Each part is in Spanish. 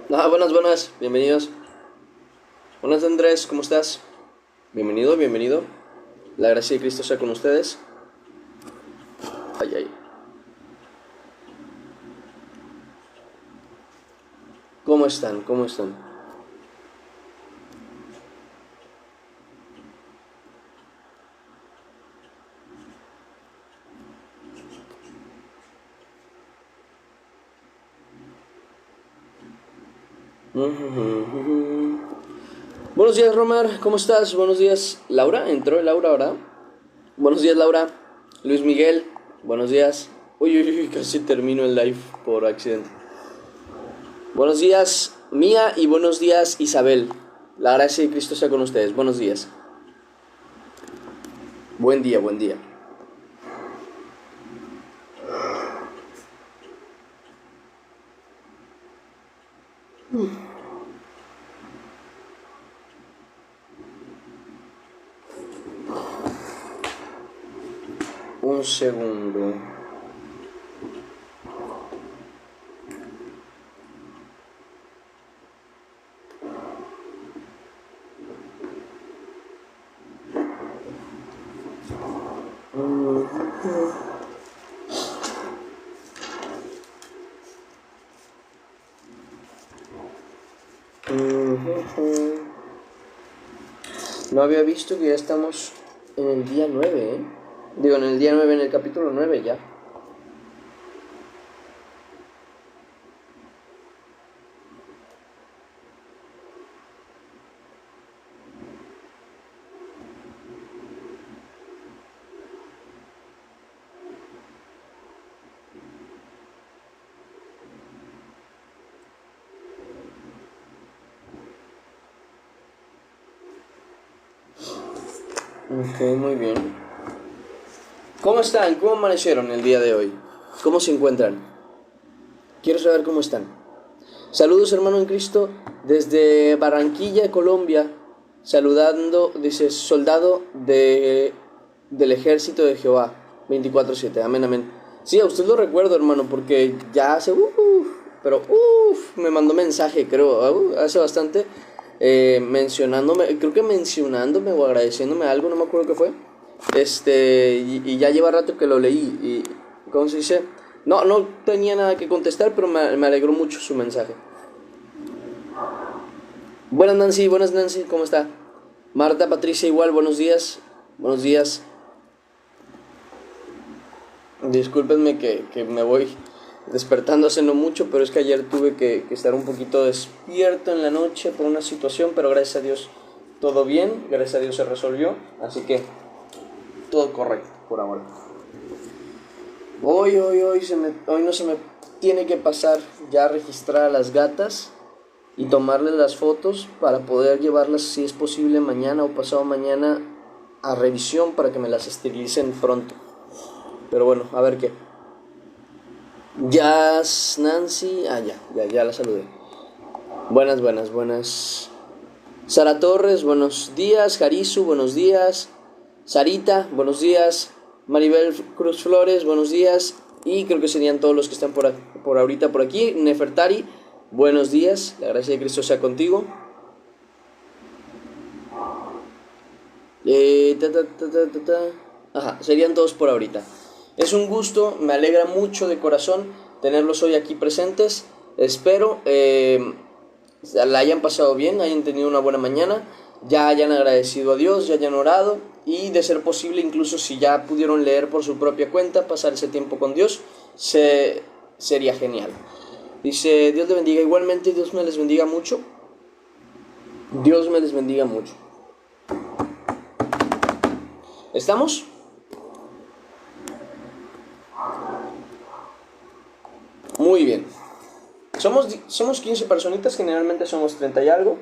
Buenas, bienvenidos. Buenas Andrés, ¿cómo estás? Bienvenido. La gracia de Cristo sea con ustedes. Ay, ay. ¿Cómo están? ¿Cómo están? Buenos días, Romar, ¿cómo estás? Buenos días, Laura. ¿Entró Laura ahora? Buenos días, Laura. Luis Miguel, buenos días. Uy, casi termino el live por accidente. Buenos días, Mía, y buenos días, Isabel. La gracia de Cristo sea con ustedes. Buenos días. Buen día, buen día. Un segundo. No había visto que ya estamos en el día 9, ¿eh? Digo, en el día 9, en el capítulo 9 ya. Ok, muy bien. ¿Cómo están? ¿Cómo amanecieron el día de hoy? ¿Cómo se encuentran? Quiero saber cómo están. Saludos, hermano en Cristo, desde Barranquilla, Colombia. Saludando, dice, soldado del ejército de Jehová. 24/7, amén, amén. Sí, a usted lo recuerdo, hermano, porque ya hace... me mandó mensaje, creo, hace bastante, mencionándome, creo que mencionándome o agradeciéndome algo, no me acuerdo qué fue. Y ya lleva rato que lo leí. Y, ¿cómo se dice? No tenía nada que contestar, pero me alegró mucho su mensaje. Buenas Nancy, ¿cómo está? Marta, Patricia, igual, buenos días. Buenos días. Discúlpenme que me voy despertando hace no mucho, pero es que ayer tuve que estar un poquito despierto en la noche por una situación, pero gracias a Dios todo bien, gracias a Dios se resolvió, así que todo correcto por ahora. Hoy no se me tiene que pasar ya a registrar a las gatas y tomarles las fotos para poder llevarlas, si es posible, mañana o pasado mañana a revisión para que me las esterilicen pronto. Pero bueno, a ver qué. Jazz, Nancy, ya la saludé. Buenas. Sara Torres, buenos días. Jarisu, buenos días. Sarita, buenos días. Maribel Cruz Flores, buenos días. Y creo que serían todos los que están por ahorita por aquí. Nefertari, buenos días. La gracia de Cristo sea contigo. Serían todos por ahorita. Es un gusto, me alegra mucho de corazón tenerlos hoy aquí presentes. Espero la hayan pasado bien, hayan tenido una buena mañana, ya hayan agradecido a Dios, ya hayan orado y, de ser posible, incluso si ya pudieron leer por su propia cuenta, pasar ese tiempo con Dios, sería genial. Dice, Dios le bendiga. Igualmente, Dios me les bendiga mucho. Dios me les bendiga mucho. ¿Estamos? Muy bien. Somos 15 personitas, generalmente somos 30 y algo.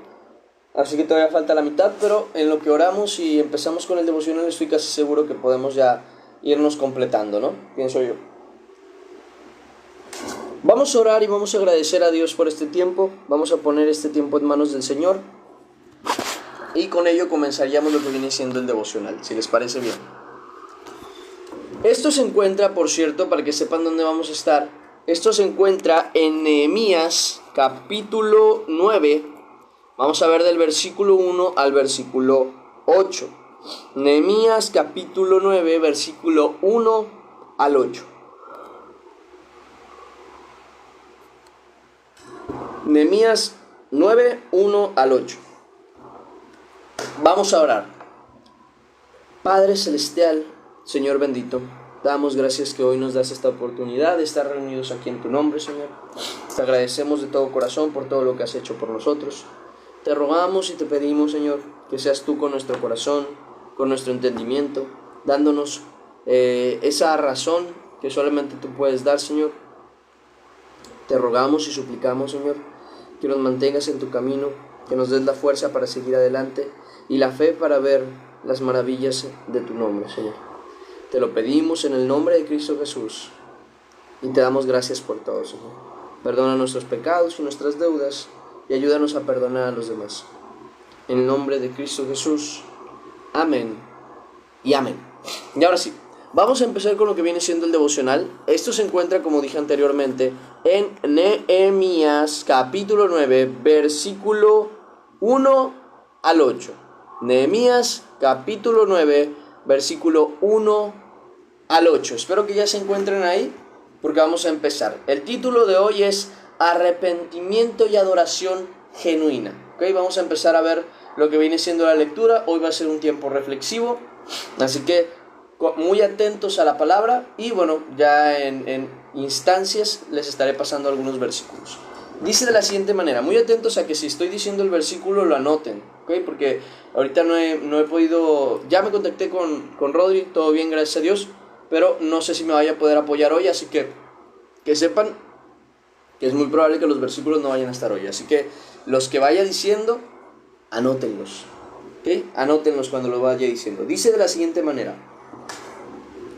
Así que todavía falta la mitad, pero en lo que oramos y empezamos con el devocional estoy casi seguro que podemos ya irnos completando, ¿no? Pienso yo. Vamos a orar y vamos a agradecer a Dios por este tiempo. Vamos a poner este tiempo en manos del Señor. Y con ello comenzaríamos lo que viene siendo el devocional, si les parece bien. Esto se encuentra, por cierto, para que sepan dónde vamos a estar, esto se encuentra en Nehemías capítulo 9, vamos a ver del versículo 1 al versículo 8. Nehemías capítulo 9, versículo 1 al 8. Nehemías 9, 1 al 8. Vamos a orar. Padre Celestial, Señor bendito, damos gracias que hoy nos das esta oportunidad de estar reunidos aquí en tu nombre, Señor. Te agradecemos de todo corazón por todo lo que has hecho por nosotros. Te rogamos y te pedimos, Señor, que seas tú con nuestro corazón, con nuestro entendimiento, dándonos esa razón que solamente tú puedes dar, Señor. Te rogamos y suplicamos, Señor, que nos mantengas en tu camino, que nos des la fuerza para seguir adelante y la fe para ver las maravillas de tu nombre, Señor. Te lo pedimos en el nombre de Cristo Jesús y te damos gracias por todo, Señor. Perdona nuestros pecados y nuestras deudas y ayúdanos a perdonar a los demás. En el nombre de Cristo Jesús. Amén y amén. Y ahora sí, vamos a empezar con lo que viene siendo el devocional. Esto se encuentra, como dije anteriormente, en Nehemías capítulo 9, versículo 1 al 8. Nehemías capítulo 9, versículo 1 al 8. Espero que ya se encuentren ahí, porque vamos a empezar. El título de hoy es Arrepentimiento y adoración genuina. ¿Okay? Vamos a empezar a ver lo que viene siendo la lectura. Hoy va a ser un tiempo reflexivo, así que muy atentos a la palabra. Y bueno, ya en instancias les estaré pasando algunos versículos. Dice de la siguiente manera, muy atentos a que si estoy diciendo el versículo lo anoten, ¿okay? Porque ahorita no he podido, ya me contacté con Rodri, todo bien, gracias a Dios, pero no sé si me vaya a poder apoyar hoy, así que sepan que es muy probable que los versículos no vayan a estar hoy, así que los que vaya diciendo, anótenlos, ¿okay? Anótenlos cuando lo vaya diciendo. Dice de la siguiente manera,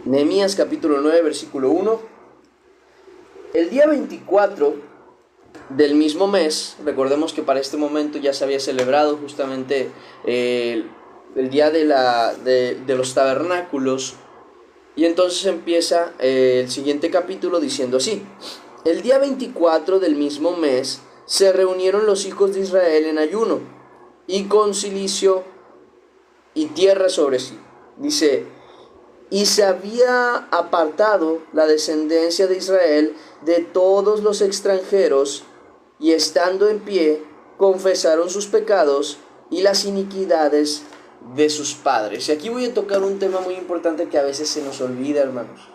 Nehemías capítulo 9, versículo 1, el día 24 del mismo mes, recordemos que para este momento ya se había celebrado justamente el día de los tabernáculos, y entonces empieza el siguiente capítulo diciendo así: el día 24 del mismo mes se reunieron los hijos de Israel en ayuno y con cilicio y tierra sobre sí. Dice: y se había apartado la descendencia de Israel de todos los extranjeros, y estando en pie, confesaron sus pecados y las iniquidades de sus padres. Y aquí voy a tocar un tema muy importante que a veces se nos olvida, hermanos,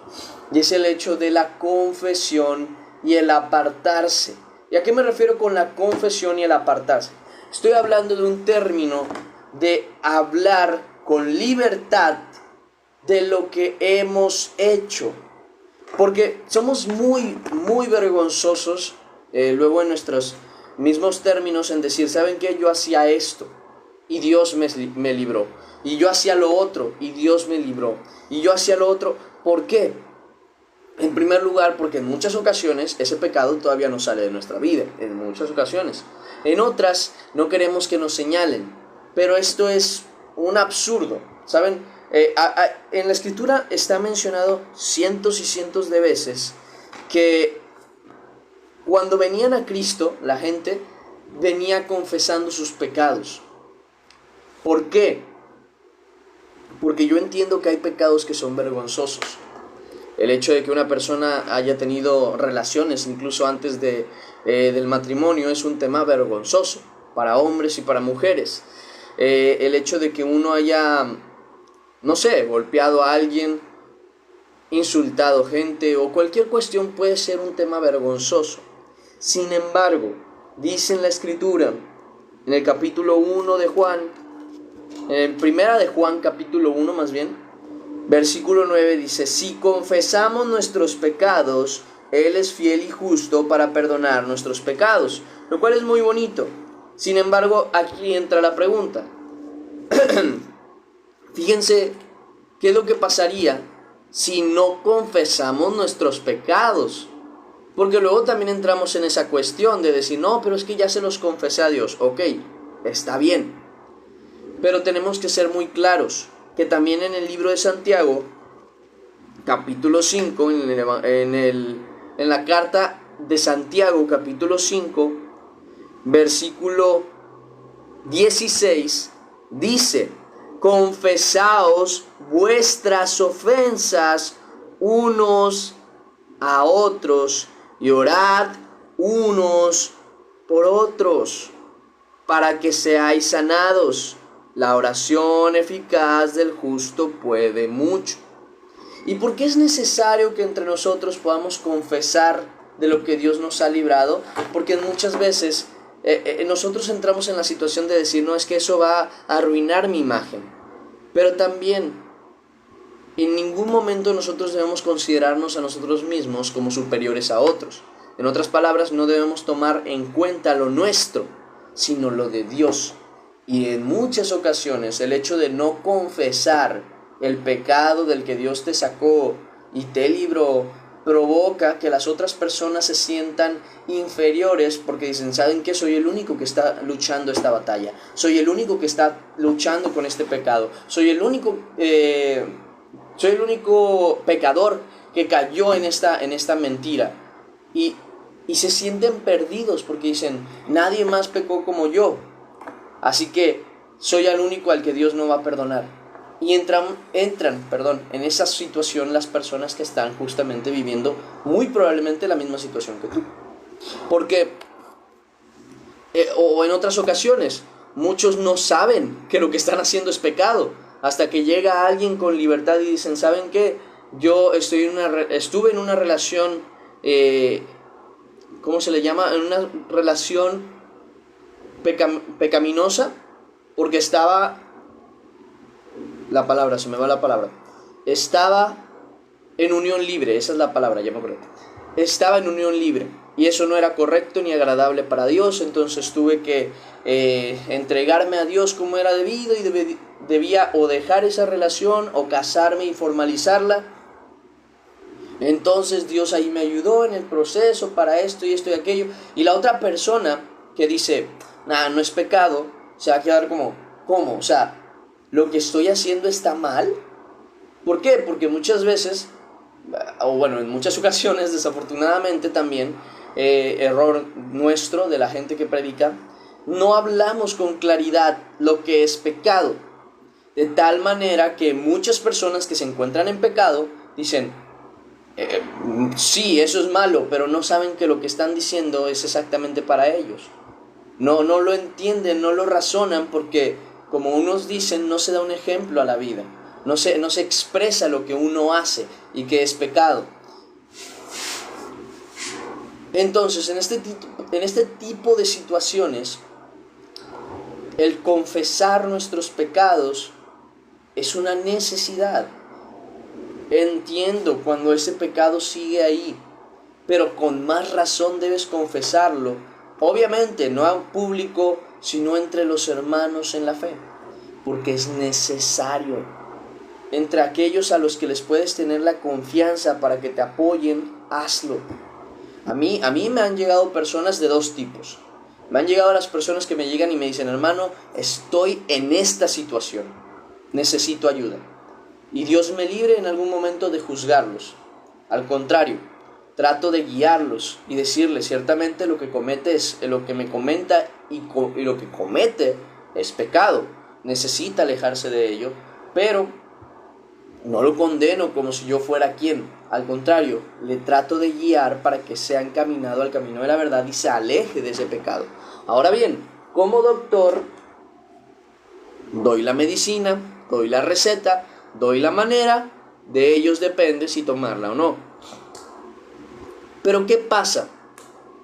y es el hecho de la confesión y el apartarse. ¿Y a qué me refiero con la confesión y el apartarse? Estoy hablando de un término de hablar con libertad de lo que hemos hecho, porque somos muy vergonzosos luego en nuestros mismos términos en decir, ¿saben qué? Yo hacía esto y Dios me libró, y yo hacía lo otro y Dios me libró, y yo hacía lo otro. ¿Por qué? En primer lugar, porque en muchas ocasiones ese pecado todavía no sale de nuestra vida, en muchas ocasiones. En otras no queremos que nos señalen, pero esto es un absurdo, ¿saben? En la escritura está mencionado cientos y cientos de veces que cuando venían a Cristo, la gente venía confesando sus pecados. ¿Por qué? Porque yo entiendo que hay pecados que son vergonzosos. El hecho de que una persona haya tenido relaciones incluso antes del matrimonio es un tema vergonzoso para hombres y para mujeres. El hecho de que uno haya, no sé, golpeado a alguien, insultado gente o cualquier cuestión puede ser un tema vergonzoso. Sin embargo, dice en la escritura, en el capítulo 1 de Juan, en primera de Juan capítulo 1 más bien, versículo 9 dice: si confesamos nuestros pecados, Él es fiel y justo para perdonar nuestros pecados, lo cual es muy bonito. Sin embargo, aquí entra la pregunta. Fíjense qué es lo que pasaría si no confesamos nuestros pecados. Porque luego también entramos en esa cuestión de decir, no, pero es que ya se los confesé a Dios. Ok, está bien. Pero tenemos que ser muy claros que también en el libro de Santiago, capítulo 5, en la carta de Santiago, capítulo 5, versículo 16, dice: confesaos vuestras ofensas unos a otros y orad unos por otros para que seáis sanados. La oración eficaz del justo puede mucho. ¿Y por qué es necesario que entre nosotros podamos confesar de lo que Dios nos ha librado? Porque muchas veces nosotros entramos en la situación de decir, no, es que eso va a arruinar mi imagen. Pero también, en ningún momento nosotros debemos considerarnos a nosotros mismos como superiores a otros. En otras palabras, no debemos tomar en cuenta lo nuestro, sino lo de Dios. Y en muchas ocasiones el hecho de no confesar el pecado del que Dios te sacó y te libró provoca que las otras personas se sientan inferiores porque dicen, ¿saben qué? Soy el único que está luchando esta batalla. Soy el único que está luchando con este pecado. Soy el único pecador que cayó en esta mentira. Y se sienten perdidos porque dicen, nadie más pecó como yo. Así que soy el único al que Dios no va a perdonar. Y entran en esa situación las personas que están justamente viviendo muy probablemente la misma situación que tú. Porque, o en otras ocasiones, muchos no saben que lo que están haciendo es pecado. Hasta que llega alguien con libertad y dicen, ¿saben qué? Yo estuve en una relación, ¿cómo se le llama? En una relación pecaminosa, porque estaba... se me va la palabra. Estaba en unión libre, esa es la palabra, ya me acuerdo. Estaba en unión libre y eso no era correcto ni agradable para Dios, entonces tuve que entregarme a Dios como era debido y debía o dejar esa relación o casarme y formalizarla. Entonces Dios ahí me ayudó en el proceso para esto y aquello. Y la otra persona que dice, nada, no es pecado, se va a quedar como, ¿cómo? O sea, ¿lo que estoy haciendo está mal? ¿Por qué? Porque muchas veces, o bueno, en muchas ocasiones, desafortunadamente también, error nuestro, de la gente que predica, no hablamos con claridad lo que es pecado. De tal manera que muchas personas que se encuentran en pecado dicen, sí, eso es malo, pero no saben que lo que están diciendo es exactamente para ellos. No lo entienden, no lo razonan porque, como unos dicen, no se da un ejemplo a la vida. No se expresa lo que uno hace y que es pecado. Entonces, en este tipo de situaciones, el confesar nuestros pecados es una necesidad. Entiendo cuando ese pecado sigue ahí, pero con más razón debes confesarlo. Obviamente, no a público, sino entre los hermanos en la fe, porque es necesario. Entre aquellos a los que les puedes tener la confianza para que te apoyen, hazlo. A mí me han llegado personas de dos tipos. Me han llegado las personas que me llegan y me dicen, hermano, estoy en esta situación, necesito ayuda. Y Dios me libre en algún momento de juzgarlos. Al contrario, trato de guiarlos y decirles, ciertamente lo que me comenta y lo que comete es pecado. Necesita alejarse de ello, pero no lo condeno como si yo fuera quien. Al contrario, le trato de guiar para que sea encaminado al camino de la verdad y se aleje de ese pecado. Ahora bien, como doctor, doy la medicina, doy la receta, doy la manera, de ellos depende si tomarla o no. Pero ¿qué pasa?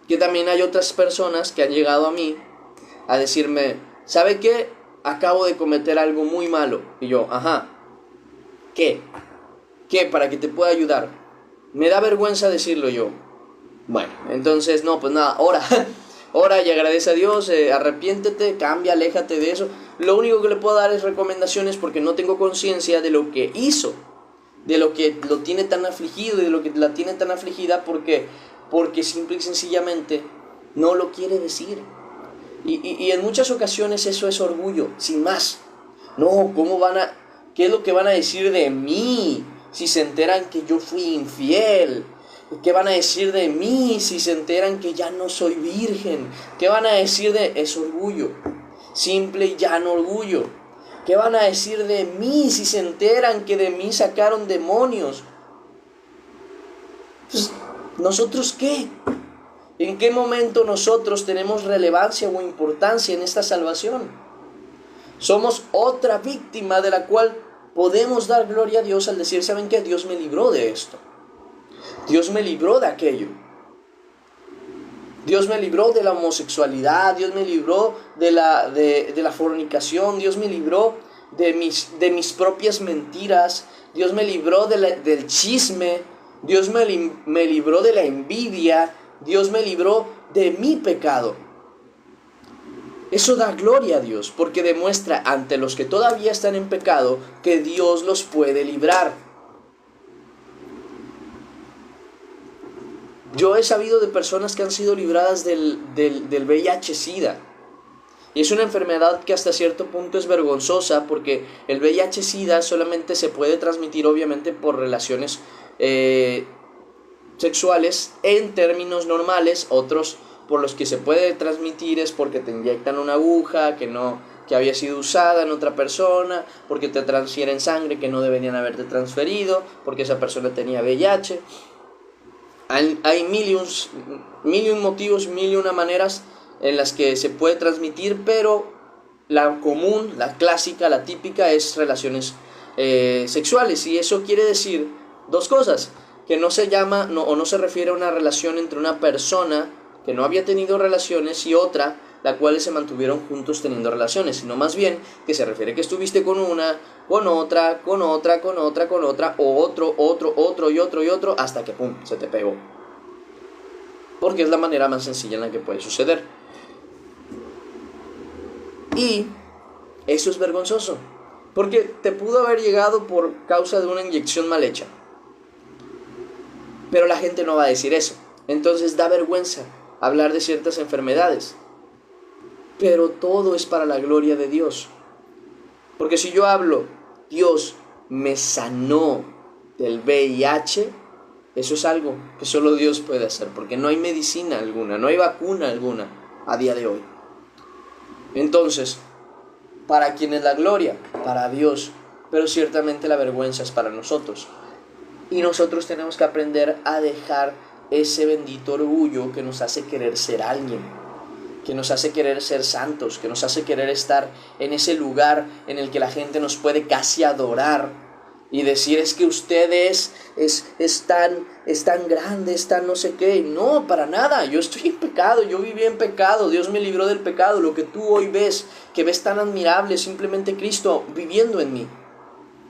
Que también hay otras personas que han llegado a mí a decirme, ¿sabe qué? Acabo de cometer algo muy malo. Y yo, ajá, ¿qué? ¿Qué? Para que te pueda ayudar. Me da vergüenza decirlo yo. Bueno, entonces, no, pues nada, ora y agradece a Dios, arrepiéntete, cambia, aléjate de eso. Lo único que le puedo dar es recomendaciones porque no tengo conciencia de lo que hizo, de lo que lo tiene tan afligido y de lo que la tiene tan afligida porque simple y sencillamente no lo quiere decir. Y en muchas ocasiones eso es orgullo, sin más. No, ¿qué es lo que van a decir de mí si se enteran que yo fui infiel? ¿Qué van a decir de mí si se enteran que ya no soy virgen? ¿Qué van a decir de...? Es orgullo, simple y llano orgullo. ¿Qué van a decir de mí si se enteran que de mí sacaron demonios? Pues, ¿nosotros qué? ¿En qué momento nosotros tenemos relevancia o importancia en esta salvación? Somos otra víctima de la cual podemos dar gloria a Dios al decir, ¿saben qué? Dios me libró de esto. Dios me libró de aquello. Dios me libró de la homosexualidad. Dios me libró de la fornicación. Dios me libró de mis propias mentiras. Dios me libró del chisme. Dios me libró de la envidia. Dios me libró de mi pecado. Eso da gloria a Dios, porque demuestra ante los que todavía están en pecado que Dios los puede librar. Yo he sabido de personas que han sido libradas del VIH-Sida. Y es una enfermedad que hasta cierto punto es vergonzosa, porque el VIH-Sida solamente se puede transmitir obviamente por relaciones sexuales en términos normales. Otros por los que se puede transmitir es porque te inyectan una aguja que había sido usada en otra persona, porque te transfieren sangre que no deberían haberte transferido, porque esa persona tenía VIH. Hay mil y un motivos, mil y una maneras en las que se puede transmitir, pero la común, la clásica, la típica es relaciones sexuales. Y eso quiere decir dos cosas: que no se llama o no se refiere a una relación entre una persona que no había tenido relaciones y otra, la cual se mantuvieron juntos teniendo relaciones, sino más bien que se refiere que estuviste con una, con otra, o otro y otro, hasta que pum, se te pegó. Porque es la manera más sencilla en la que puede suceder. Y eso es vergonzoso, porque te pudo haber llegado por causa de una inyección mal hecha. Pero la gente no va a decir eso. Entonces da vergüenza hablar de ciertas enfermedades. Pero todo es para la gloria de Dios. Porque si yo hablo, Dios me sanó del VIH, eso es algo que solo Dios puede hacer, porque no hay medicina alguna, no hay vacuna alguna a día de hoy. Entonces, ¿para quién es la gloria? Para Dios. Pero ciertamente la vergüenza es para nosotros. Y nosotros tenemos que aprender a dejar ese bendito orgullo que nos hace querer ser alguien, que nos hace querer ser santos, que nos hace querer estar en ese lugar en el que la gente nos puede casi adorar y decir, es que usted es tan grande, es tan no sé qué. No, para nada, yo estoy en pecado, yo viví en pecado, Dios me libró del pecado. Lo que tú hoy ves, que ves tan admirable, es simplemente Cristo viviendo en mí.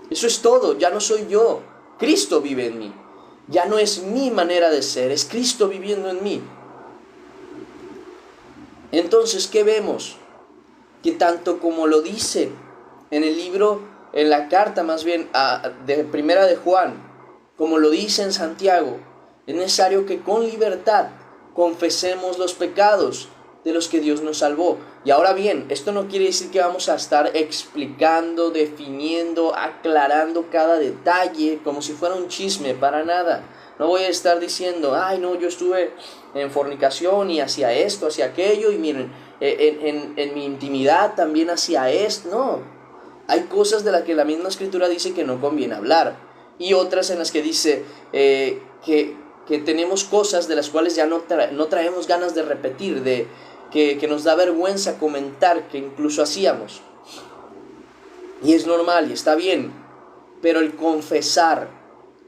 Eso es todo, ya no soy yo, Cristo vive en mí. Ya no es mi manera de ser, es Cristo viviendo en mí. Entonces, ¿qué vemos? Que tanto como lo dice en el libro, en la carta más bien de Primera de Juan, como lo dice en Santiago, es necesario que con libertad confesemos los pecados de los que Dios nos salvó. Y ahora bien, esto no quiere decir que vamos a estar explicando, definiendo, aclarando cada detalle como si fuera un chisme, para nada. No voy a estar diciendo, ay no, yo estuve en fornicación y hacía esto, hacía aquello, y miren, en mi intimidad también hacía esto. No, hay cosas de las que la misma Escritura dice que no conviene hablar, y otras en las que dice que tenemos cosas de las cuales ya no traemos ganas de repetir, que nos da vergüenza comentar, que incluso hacíamos. Y es normal y está bien, pero el confesar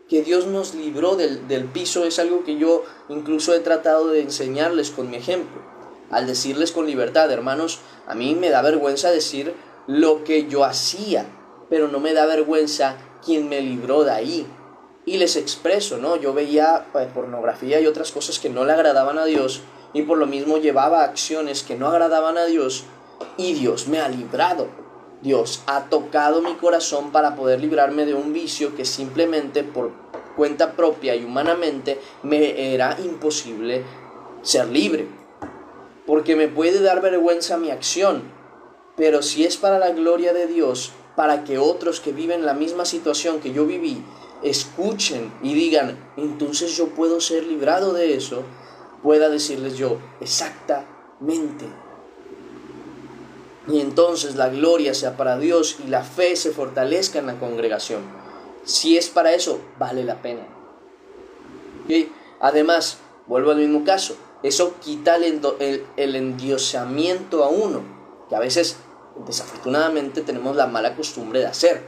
que Dios nos libró del piso es algo que yo incluso he tratado de enseñarles con mi ejemplo, al decirles con libertad, hermanos, a mí me da vergüenza decir lo que yo hacía, pero no me da vergüenza quien me libró de ahí. Y les expreso, ¿no? Yo veía pornografía y otras cosas que no le agradaban a Dios, y por lo mismo llevaba acciones que no agradaban a Dios, y Dios me ha librado. Dios ha tocado mi corazón para poder librarme de un vicio que simplemente por cuenta propia y humanamente me era imposible ser libre. Porque me puede dar vergüenza mi acción, pero si es para la gloria de Dios, para que otros que viven la misma situación que yo viví escuchen y digan, entonces yo puedo ser librado de eso, pueda decirles yo, exactamente. Y entonces la gloria sea para Dios y la fe se fortalezca en la congregación. Si es para eso, vale la pena. ¿Okay? Además, vuelvo al mismo caso, eso quita el endiosamiento a uno, que a veces, desafortunadamente, tenemos la mala costumbre de hacer,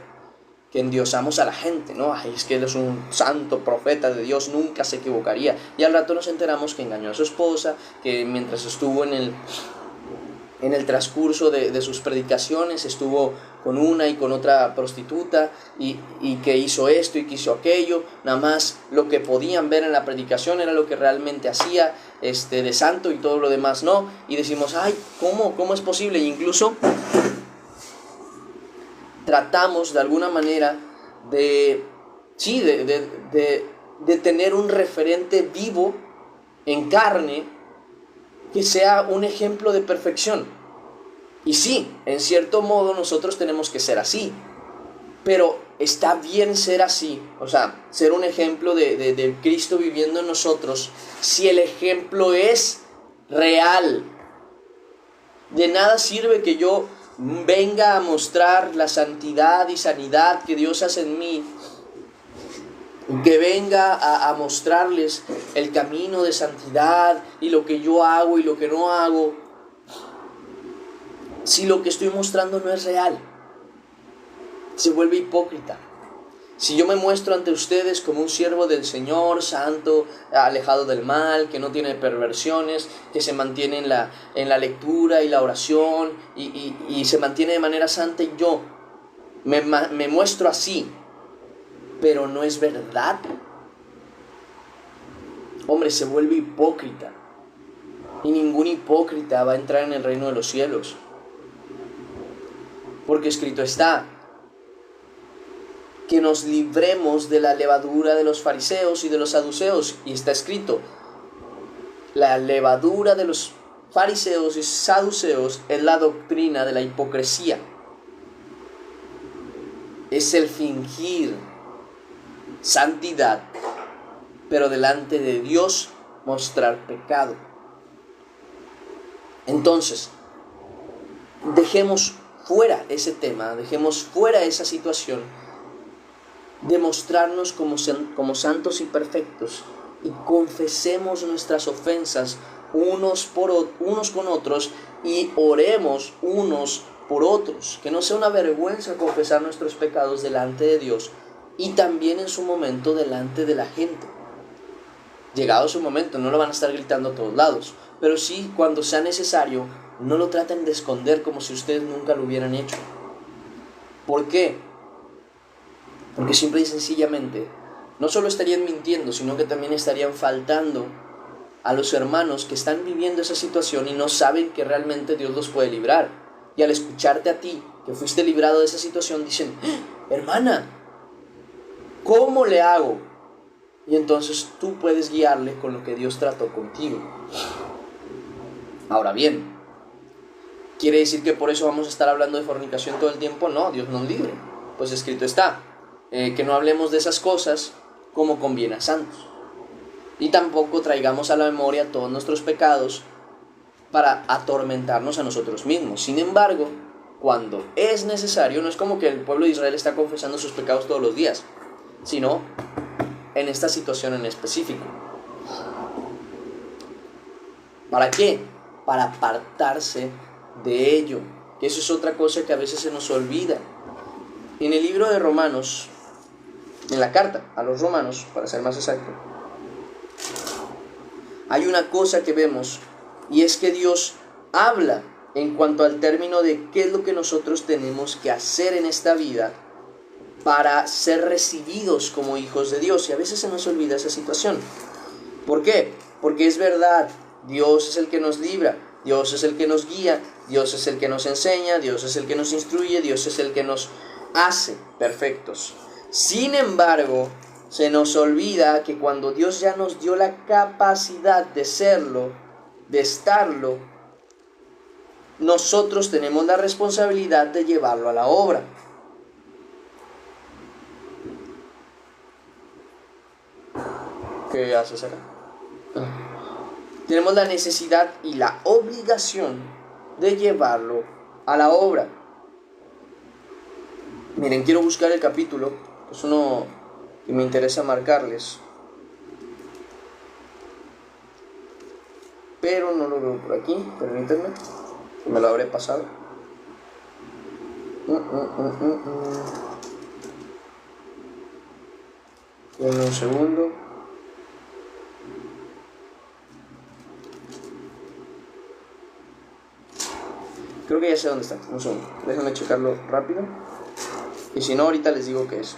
que endiosamos a la gente, ¿no? Ay, es que él es un santo profeta de Dios, nunca se equivocaría. Y al rato nos enteramos que engañó a su esposa, que mientras estuvo en el transcurso de sus predicaciones estuvo con una y con otra prostituta y que hizo esto y que hizo aquello. Nada más lo que podían ver en la predicación era lo que realmente hacía de santo y todo lo demás no. Y decimos, ay, ¿cómo es posible? E incluso tratamos de alguna manera de tener un referente vivo en carne que sea un ejemplo de perfección. Y sí, en cierto modo nosotros tenemos que ser así, pero está bien ser así, o sea, ser un ejemplo de Cristo viviendo en nosotros, si el ejemplo es real. De nada sirve que yo venga a mostrar la santidad y sanidad que Dios hace en mí, que venga a mostrarles el camino de santidad y lo que yo hago y lo que no hago, si lo que estoy mostrando no es real. Se vuelve hipócrita. Si yo me muestro ante ustedes como un siervo del Señor, santo, alejado del mal, que no tiene perversiones, que se mantiene en la lectura y la oración y se mantiene de manera santa, y yo me muestro así, pero no es verdad, hombre, se vuelve hipócrita. Y ningún hipócrita va a entrar en el reino de los cielos. Porque escrito está que nos libremos de la levadura de los fariseos y de los saduceos. Y está escrito, la levadura de los fariseos y saduceos es la doctrina de la hipocresía. Es el fingir santidad, pero delante de Dios mostrar pecado. Entonces, dejemos fuera ese tema, dejemos fuera esa situación de mostrarnos como santos y perfectos, y confesemos nuestras ofensas unos con otros y oremos unos por otros. Que no sea una vergüenza confesar nuestros pecados delante de Dios y también en su momento delante de la gente. Llegado su momento, no lo van a estar gritando a todos lados, pero sí, cuando sea necesario, no lo traten de esconder como si ustedes nunca lo hubieran hecho. ¿Por qué? Porque simple y sencillamente no solo estarían mintiendo, sino que también estarían faltando a los hermanos que están viviendo esa situación y no saben que realmente Dios los puede librar. Y al escucharte a ti, que fuiste librado de esa situación, dicen, hermana, ¿cómo le hago? Y entonces tú puedes guiarle con lo que Dios trató contigo. Ahora bien, ¿quiere decir que por eso vamos a estar hablando de fornicación todo el tiempo? No, Dios nos libre. Pues escrito está, que no hablemos de esas cosas como conviene a santos. Y tampoco traigamos a la memoria todos nuestros pecados para atormentarnos a nosotros mismos. Sin embargo, cuando es necesario, no es como que el pueblo de Israel está confesando sus pecados todos los días, sino en esta situación en específico. ¿Para qué? Para apartarse de ello, que eso es otra cosa que a veces se nos olvida. En el libro de Romanos, en la carta a los romanos, para ser más exacto, hay una cosa que vemos, y es que Dios habla en cuanto al término de qué es lo que nosotros tenemos que hacer en esta vida para ser recibidos como hijos de Dios. Y a veces se nos olvida esa situación. ¿Por qué? Porque es verdad, Dios es el que nos libra, Dios es el que nos guía, Dios es el que nos enseña, Dios es el que nos instruye, Dios es el que nos hace perfectos. Sin embargo, se nos olvida que cuando Dios ya nos dio la capacidad de serlo, de estarlo, nosotros tenemos la responsabilidad de llevarlo a la obra. ¿Qué haces acá? Tenemos la necesidad y la obligación de llevarlo a la obra. Miren, quiero buscar el capítulo, es uno que me interesa marcarles, pero no lo veo por aquí, permítanme, que me lo habré pasado. Denme un segundo. Creo que ya sé dónde está, un segundo, déjenme checarlo rápido, y si no ahorita les digo qué es.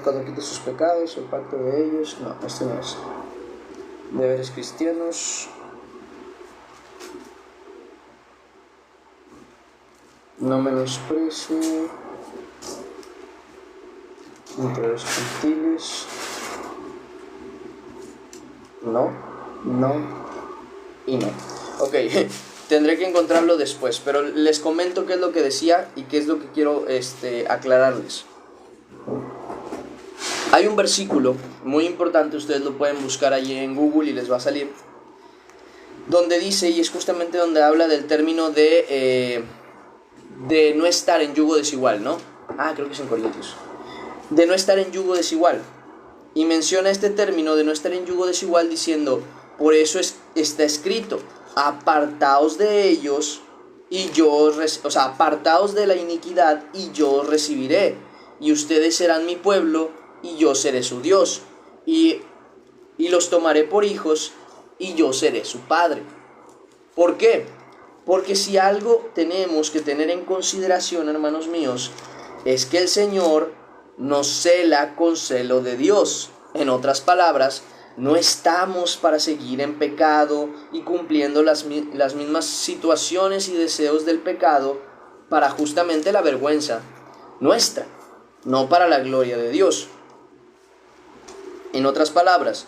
Cuando quite sus pecados, el pacto de ellos. No, este no es. Deberes cristianos. No menosprecie. Entre los gentiles. No, no y no. Ok, tendré que encontrarlo después, pero les comento qué es lo que decía y qué es lo que quiero aclararles. Hay un versículo muy importante, ustedes lo pueden buscar allí en Google y les va a salir, donde dice, y es justamente donde habla del término de no estar en yugo desigual, ¿no? Creo que es en Corintios. De no estar en yugo desigual. Y menciona este término de no estar en yugo desigual diciendo, por eso está escrito, apartaos de ellos y yo, apartaos de la iniquidad y yo os recibiré, y ustedes serán mi pueblo y yo seré su Dios, y los tomaré por hijos y yo seré su padre. ¿Por qué? Porque si algo tenemos que tener en consideración, hermanos míos, es que el Señor nos cela con celo de Dios. En otras palabras, no estamos para seguir en pecado y cumpliendo las mismas situaciones y deseos del pecado para justamente la vergüenza nuestra, no para la gloria de Dios. En otras palabras,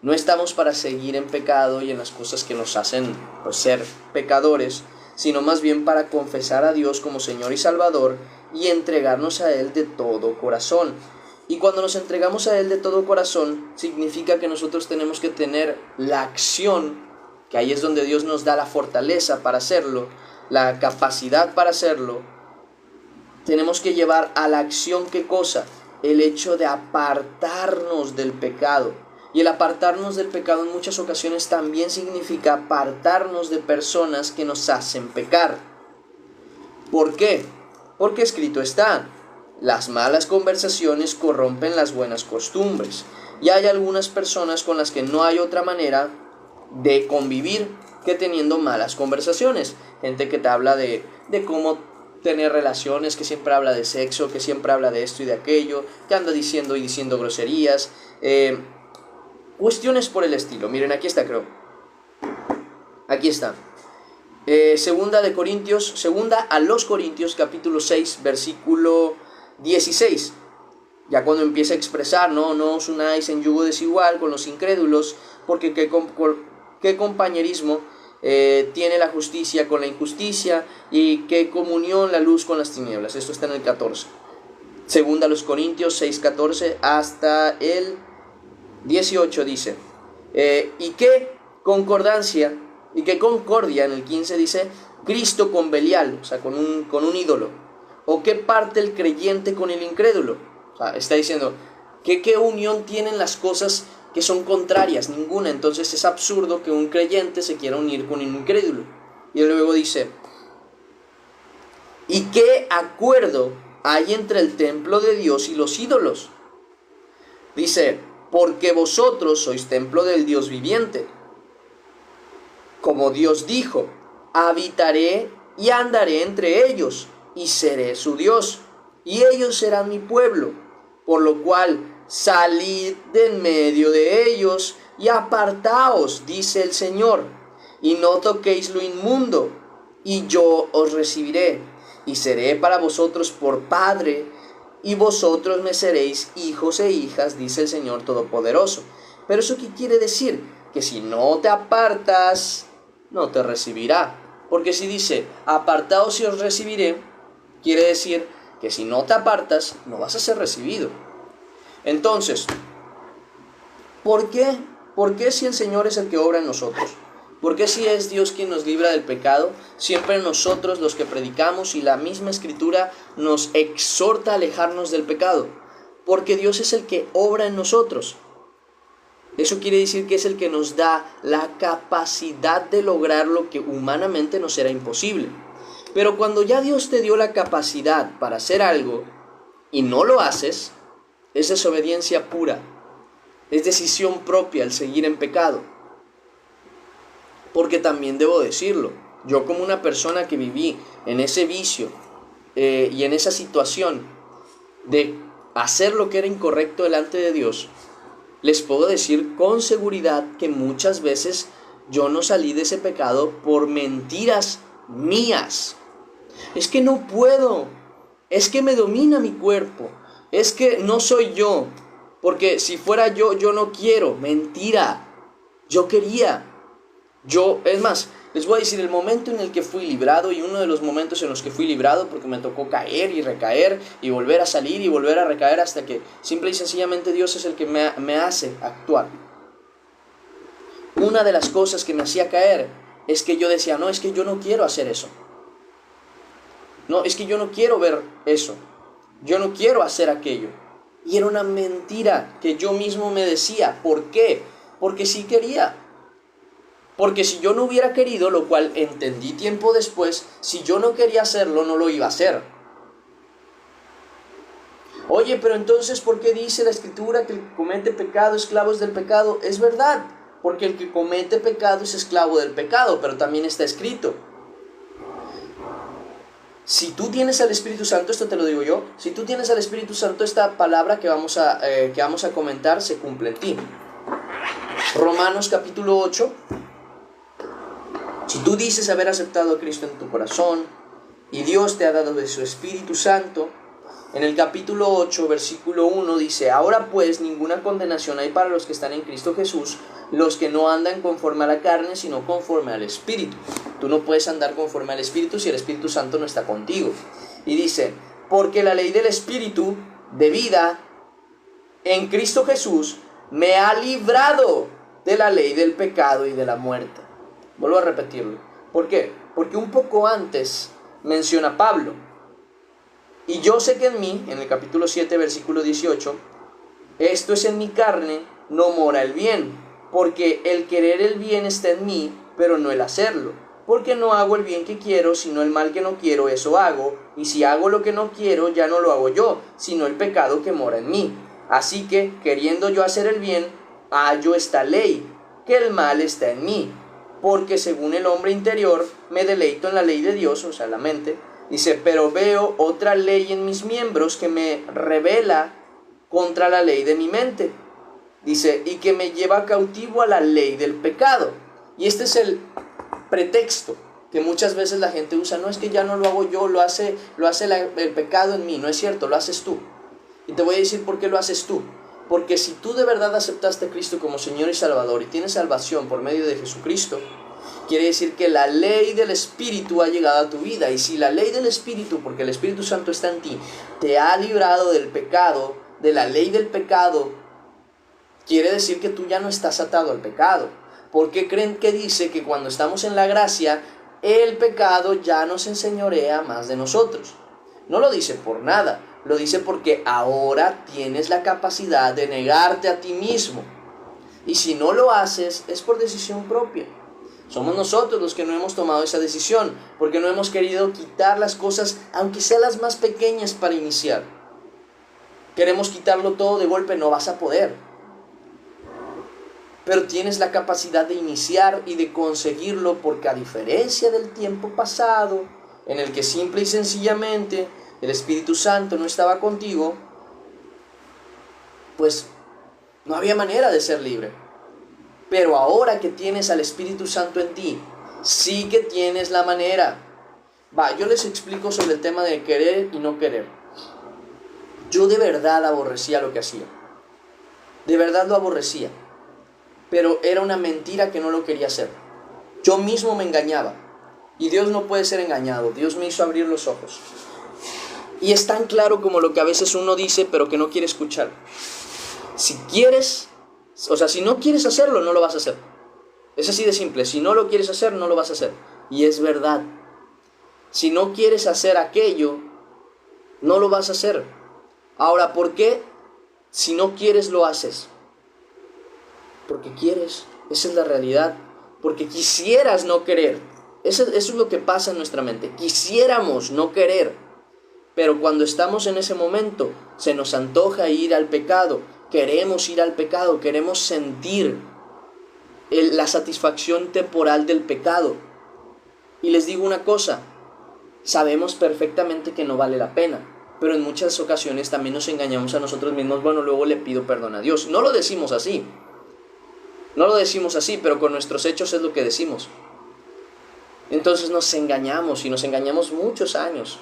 no estamos para seguir en pecado y en las cosas que nos hacen ser pecadores, sino más bien para confesar a Dios como Señor y Salvador y entregarnos a Él de todo corazón. Y cuando nos entregamos a Él de todo corazón, significa que nosotros tenemos que tener la acción, que ahí es donde Dios nos da la fortaleza para hacerlo, la capacidad para hacerlo. Tenemos que llevar a la acción, ¿qué cosa? El hecho de apartarnos del pecado. Y el apartarnos del pecado en muchas ocasiones también significa apartarnos de personas que nos hacen pecar. ¿Por qué? Porque escrito está, las malas conversaciones corrompen las buenas costumbres. Y hay algunas personas con las que no hay otra manera de convivir que teniendo malas conversaciones. Gente que te habla de cómo tener relaciones, que siempre habla de sexo, que siempre habla de esto y de aquello, que anda diciendo groserías, cuestiones por el estilo. Miren, aquí está, creo. Aquí está. Segunda a los Corintios, capítulo 6, versículo 16. Ya cuando empieza a expresar, no os unáis en yugo desigual con los incrédulos, porque qué compañerismo tiene la justicia con la injusticia, y qué comunión la luz con las tinieblas. Esto está en el 14. Segunda a los Corintios 6, 14 hasta el 18 dice, y qué concordancia y qué concordia, en el 15 dice, Cristo con Belial, o sea, con un ídolo, o qué parte el creyente con el incrédulo. O sea, está diciendo, ¿qué unión tienen las cosas que son contrarias? Ninguna. Entonces es absurdo que un creyente se quiera unir con un incrédulo. Y luego dice, ¿y qué acuerdo hay entre el templo de Dios y los ídolos? Dice, porque vosotros sois templo del Dios viviente. Como Dios dijo, habitaré y andaré entre ellos, y seré su Dios, y ellos serán mi pueblo. Por lo cual, salid de en medio de ellos, y apartaos, dice el Señor, y no toquéis lo inmundo, y yo os recibiré, y seré para vosotros por Padre, y vosotros me seréis hijos e hijas, dice el Señor Todopoderoso. Pero ¿eso qué quiere decir? Que si no te apartas, no te recibirá. Porque si dice, apartaos y os recibiré, quiere decir que si no te apartas, no vas a ser recibido. Entonces, ¿por qué? ¿Por qué si el Señor es el que obra en nosotros? ¿Por qué si es Dios quien nos libra del pecado, siempre nosotros los que predicamos y la misma Escritura nos exhorta a alejarnos del pecado? Porque Dios es el que obra en nosotros. Eso quiere decir que es el que nos da la capacidad de lograr lo que humanamente nos era imposible. Pero cuando ya Dios te dio la capacidad para hacer algo y no lo haces, es desobediencia pura. Es decisión propia el seguir en pecado. Porque también debo decirlo, yo como una persona que viví en ese vicio y en esa situación de hacer lo que era incorrecto delante de Dios, les puedo decir con seguridad que muchas veces yo no salí de ese pecado por mentiras mías. Es que no puedo, es que me domina mi cuerpo, es que no soy yo, porque si fuera yo, yo no quiero. Mentira, yo quería. Es más, les voy a decir el momento en el que fui librado, y uno de los momentos en los que fui librado, porque me tocó caer y recaer y volver a salir y volver a recaer hasta que simple y sencillamente Dios es el que me hace actuar. Una de las cosas que me hacía caer es que yo decía, no, es que yo no quiero hacer eso. No, es que yo no quiero ver eso. Yo no quiero hacer aquello. Y era una mentira que yo mismo me decía. ¿Por qué? Porque sí quería. Porque si yo no hubiera querido, lo cual entendí tiempo después, si yo no quería hacerlo, no lo iba a hacer. Oye, pero entonces, ¿por qué dice la Escritura que el que comete pecado, esclavo es del pecado? Es verdad, porque el que comete pecado es esclavo del pecado, pero también está escrito. Si tú tienes al Espíritu Santo, esto te lo digo yo, si tú tienes al Espíritu Santo, esta palabra que vamos a comentar se cumple en ti. Romanos capítulo 8. Si tú dices haber aceptado a Cristo en tu corazón y Dios te ha dado de su Espíritu Santo, en el capítulo 8, versículo 1 dice, ahora pues ninguna condenación hay para los que están en Cristo Jesús, los que no andan conforme a la carne, sino conforme al Espíritu. Tú no puedes andar conforme al Espíritu si el Espíritu Santo no está contigo. Y dice, porque la ley del Espíritu de vida en Cristo Jesús me ha librado de la ley del pecado y de la muerte. Vuelvo a repetirlo. ¿Por qué? Porque un poco antes menciona Pablo. Y yo sé que en mí, en el capítulo 7, versículo 18, esto es en mi carne, no mora el bien, porque el querer el bien está en mí, pero no el hacerlo. Porque no hago el bien que quiero, sino el mal que no quiero, eso hago. Y si hago lo que no quiero, ya no lo hago yo, sino el pecado que mora en mí. Así que, queriendo yo hacer el bien, hallo esta ley, que el mal está en mí. Porque según el hombre interior, me deleito en la ley de Dios, o sea, la mente. Dice, pero veo otra ley en mis miembros que me rebela contra la ley de mi mente. Dice, y que me lleva cautivo a la ley del pecado. Y este es el pretexto que muchas veces la gente usa. No es que ya no lo hago yo, lo hace el pecado en mí. No es cierto, lo haces tú. Y te voy a decir por qué lo haces tú. Porque si tú de verdad aceptaste a Cristo como Señor y Salvador y tienes salvación por medio de Jesucristo, quiere decir que la ley del Espíritu ha llegado a tu vida. Y si la ley del Espíritu, porque el Espíritu Santo está en ti, te ha librado del pecado, de la ley del pecado, quiere decir que tú ya no estás atado al pecado. ¿Por qué creen que dice que cuando estamos en la gracia, el pecado ya nos enseñorea más de nosotros? No lo dice por nada, lo dice porque ahora tienes la capacidad de negarte a ti mismo. Y si no lo haces, es por decisión propia. Somos nosotros los que no hemos tomado esa decisión, porque no hemos querido quitar las cosas, aunque sean las más pequeñas, para iniciar. Queremos quitarlo todo de golpe, no vas a poder. Pero tienes la capacidad de iniciar y de conseguirlo, porque a diferencia del tiempo pasado, en el que simple y sencillamente el Espíritu Santo no estaba contigo, pues no había manera de ser libre. Pero ahora que tienes al Espíritu Santo en ti, sí que tienes la manera. Yo les explico sobre el tema de querer y no querer. Yo de verdad aborrecía lo que hacía. De verdad lo aborrecía. Pero era una mentira que no lo quería hacer. Yo mismo me engañaba. Y Dios no puede ser engañado. Dios me hizo abrir los ojos. Y es tan claro como lo que a veces uno dice, pero que no quiere escuchar. Si quieres, si no quieres hacerlo, no lo vas a hacer. Es así de simple. Si no lo quieres hacer, no lo vas a hacer. Y es verdad. Si no quieres hacer aquello, no lo vas a hacer. Ahora, ¿por qué si no quieres lo haces? Porque quieres. Esa es la realidad. Porque quisieras no querer. Eso es lo que pasa en nuestra mente. Quisiéramos no querer. Pero cuando estamos en ese momento, se nos antoja ir al pecado. Queremos ir al pecado. Queremos sentir la satisfacción temporal del pecado. Y les digo una cosa. Sabemos perfectamente que no vale la pena. Pero en muchas ocasiones también nos engañamos a nosotros mismos. Bueno, luego le pido perdón a Dios. No lo decimos así. No lo decimos así, pero con nuestros hechos es lo que decimos. Entonces nos engañamos y nos engañamos muchos años.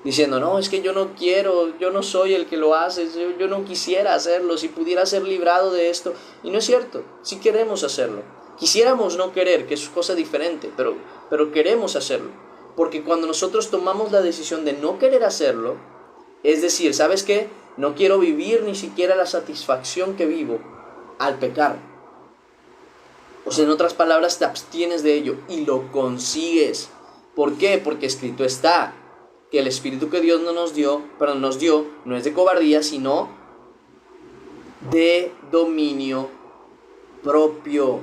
Diciendo, no, es que yo no quiero, yo no soy el que lo hace, yo no quisiera hacerlo, si pudiera ser librado de esto. Y no es cierto, sí queremos hacerlo. Quisiéramos no querer, que es cosa diferente, pero queremos hacerlo. Porque cuando nosotros tomamos la decisión de no querer hacerlo, es decir, ¿sabes qué? No quiero vivir ni siquiera la satisfacción que vivo al pecar. O sea, en otras palabras, te abstienes de ello y lo consigues. ¿Por qué? Porque escrito está que el espíritu que Dios nos dio, no es de cobardía, sino de dominio propio.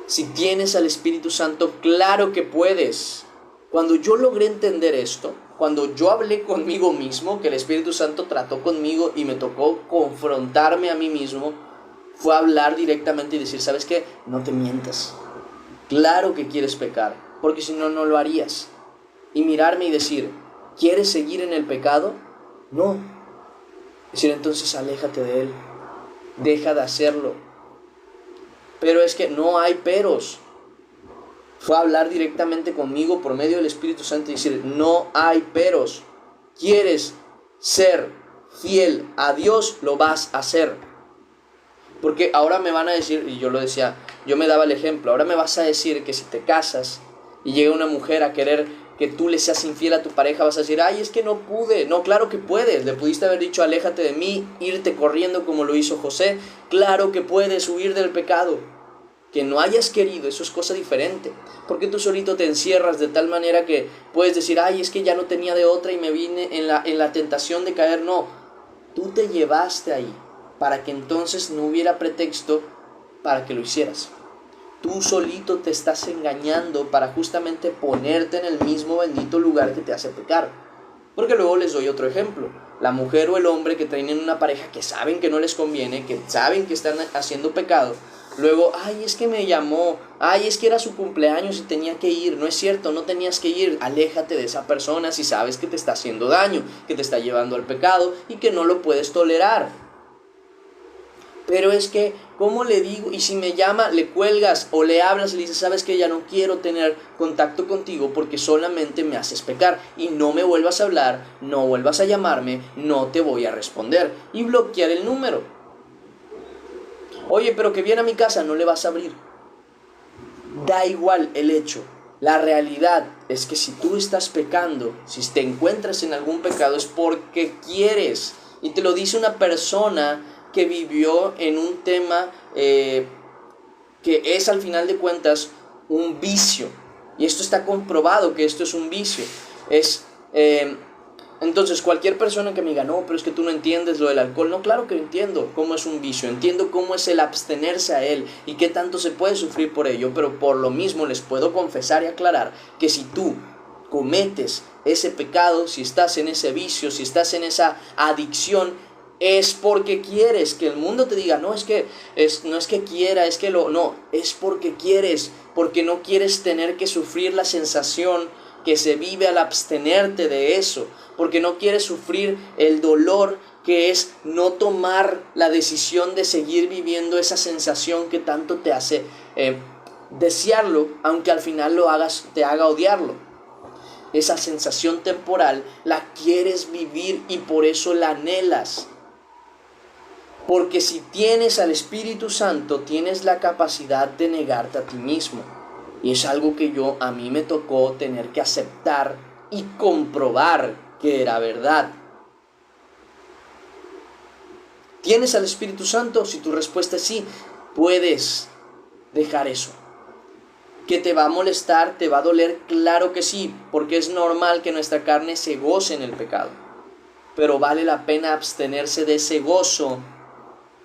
Si tienes al Espíritu Santo, claro que puedes. Cuando yo logré entender esto, cuando yo hablé conmigo mismo, que el Espíritu Santo trató conmigo y me tocó confrontarme a mí mismo, fue hablar directamente y decir, ¿sabes qué? No te mientas. Claro que quieres pecar, porque si no, no lo harías. Y mirarme y decir, ¿quieres seguir en el pecado? No. Decir, entonces aléjate de él. Deja de hacerlo. Pero es que no hay peros. Fue hablar directamente conmigo por medio del Espíritu Santo y decir, no hay peros. ¿Quieres ser fiel a Dios? Lo vas a hacer. Porque ahora me van a decir, y yo lo decía, yo me daba el ejemplo, ahora me vas a decir que si te casas y llega una mujer a querer que tú le seas infiel a tu pareja, vas a decir, ay, es que no pude. No, claro que puedes. Le pudiste haber dicho, aléjate de mí, irte corriendo como lo hizo José. Claro que puedes huir del pecado. Que no hayas querido, eso es cosa diferente. Porque tú solito te encierras de tal manera que puedes decir, ay, es que ya no tenía de otra y me vine en la tentación de caer. No, tú te llevaste ahí para que entonces no hubiera pretexto para que lo hicieras. Tú solito te estás engañando para justamente ponerte en el mismo bendito lugar que te hace pecar. Porque luego les doy otro ejemplo. La mujer o el hombre que tienen una pareja que saben que no les conviene, que saben que están haciendo pecado. Luego, ay, es que me llamó, ay, es que era su cumpleaños y tenía que ir. No es cierto, no tenías que ir. Aléjate de esa persona si sabes que te está haciendo daño, que te está llevando al pecado y que no lo puedes tolerar. Pero es que, ¿cómo le digo? Y si me llama, le cuelgas o le hablas y le dices, sabes que ya no quiero tener contacto contigo porque solamente me haces pecar y no me vuelvas a hablar, no vuelvas a llamarme, no te voy a responder. Y bloquear el número. Oye, pero que viene a mi casa, no le vas a abrir. Da igual el hecho. La realidad es que si tú estás pecando, si te encuentras en algún pecado, es porque quieres. Y te lo dice una persona que vivió en un tema que es al final de cuentas un vicio. Y esto está comprobado que esto es un vicio. Entonces cualquier persona que me diga, no, pero es que tú no entiendes lo del alcohol. No, claro que entiendo cómo es un vicio. Entiendo cómo es el abstenerse a él y qué tanto se puede sufrir por ello. Pero por lo mismo les puedo confesar y aclarar que si tú cometes ese pecado, si estás en ese vicio, si estás en esa adicción, es porque quieres que el mundo te diga, no es que quiera, no, es porque quieres, porque no quieres tener que sufrir la sensación que se vive al abstenerte de eso, porque no quieres sufrir el dolor que es no tomar la decisión de seguir viviendo esa sensación que tanto te hace desearlo, aunque al final te haga odiarlo. Esa sensación temporal la quieres vivir y por eso la anhelas. Porque si tienes al Espíritu Santo, tienes la capacidad de negarte a ti mismo. Y es algo que a mí me tocó tener que aceptar y comprobar que era verdad. ¿Tienes al Espíritu Santo? Si tu respuesta es sí, puedes dejar eso. ¿Que te va a molestar? ¿Te va a doler? Claro que sí, porque es normal que nuestra carne se goce en el pecado. Pero vale la pena abstenerse de ese gozo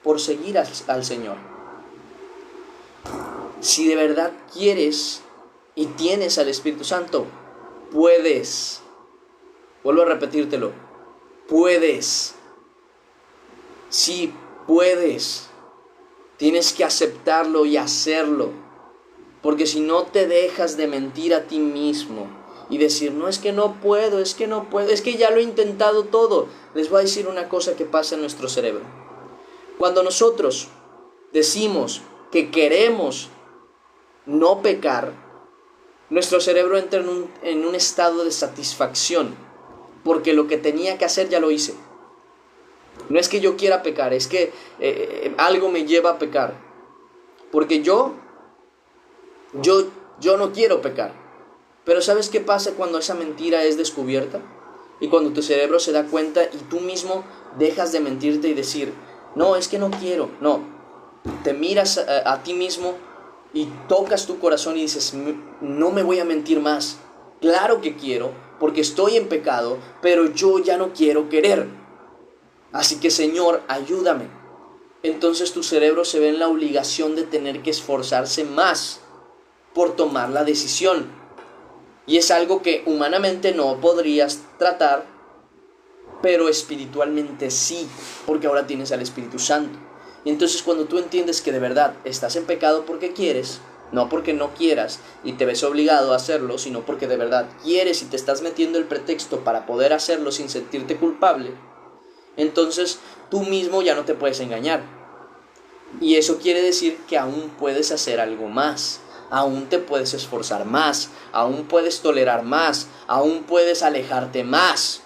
por seguir al Señor. Si de verdad quieres y tienes al Espíritu Santo, puedes. Vuelvo a repetírtelo. Puedes. Sí, puedes. Tienes que aceptarlo y hacerlo. Porque si no te dejas de mentir a ti mismo y decir, no, es que no puedo, es que ya lo he intentado todo. Les voy a decir una cosa que pasa en nuestro cerebro. Cuando nosotros decimos que queremos no pecar, nuestro cerebro entra en un estado de satisfacción, porque lo que tenía que hacer ya lo hice. No es que yo quiera pecar, es que algo me lleva a pecar, porque yo no quiero pecar. Pero ¿sabes qué pasa cuando esa mentira es descubierta? Y cuando tu cerebro se da cuenta y tú mismo dejas de mentirte y decir, no, es que no quiero. No, te miras a ti mismo y tocas tu corazón y dices, no me voy a mentir más. Claro que quiero, porque estoy en pecado, pero yo ya no quiero querer. Así que, Señor, ayúdame. Entonces tu cerebro se ve en la obligación de tener que esforzarse más por tomar la decisión. Y es algo que humanamente no podrías tratar, pero espiritualmente sí, porque ahora tienes al Espíritu Santo. Y entonces cuando tú entiendes que de verdad estás en pecado porque quieres, no porque no quieras y te ves obligado a hacerlo, sino porque de verdad quieres y te estás metiendo el pretexto para poder hacerlo sin sentirte culpable, entonces tú mismo ya no te puedes engañar. Y eso quiere decir que aún puedes hacer algo más, aún te puedes esforzar más, aún puedes tolerar más, aún puedes alejarte más.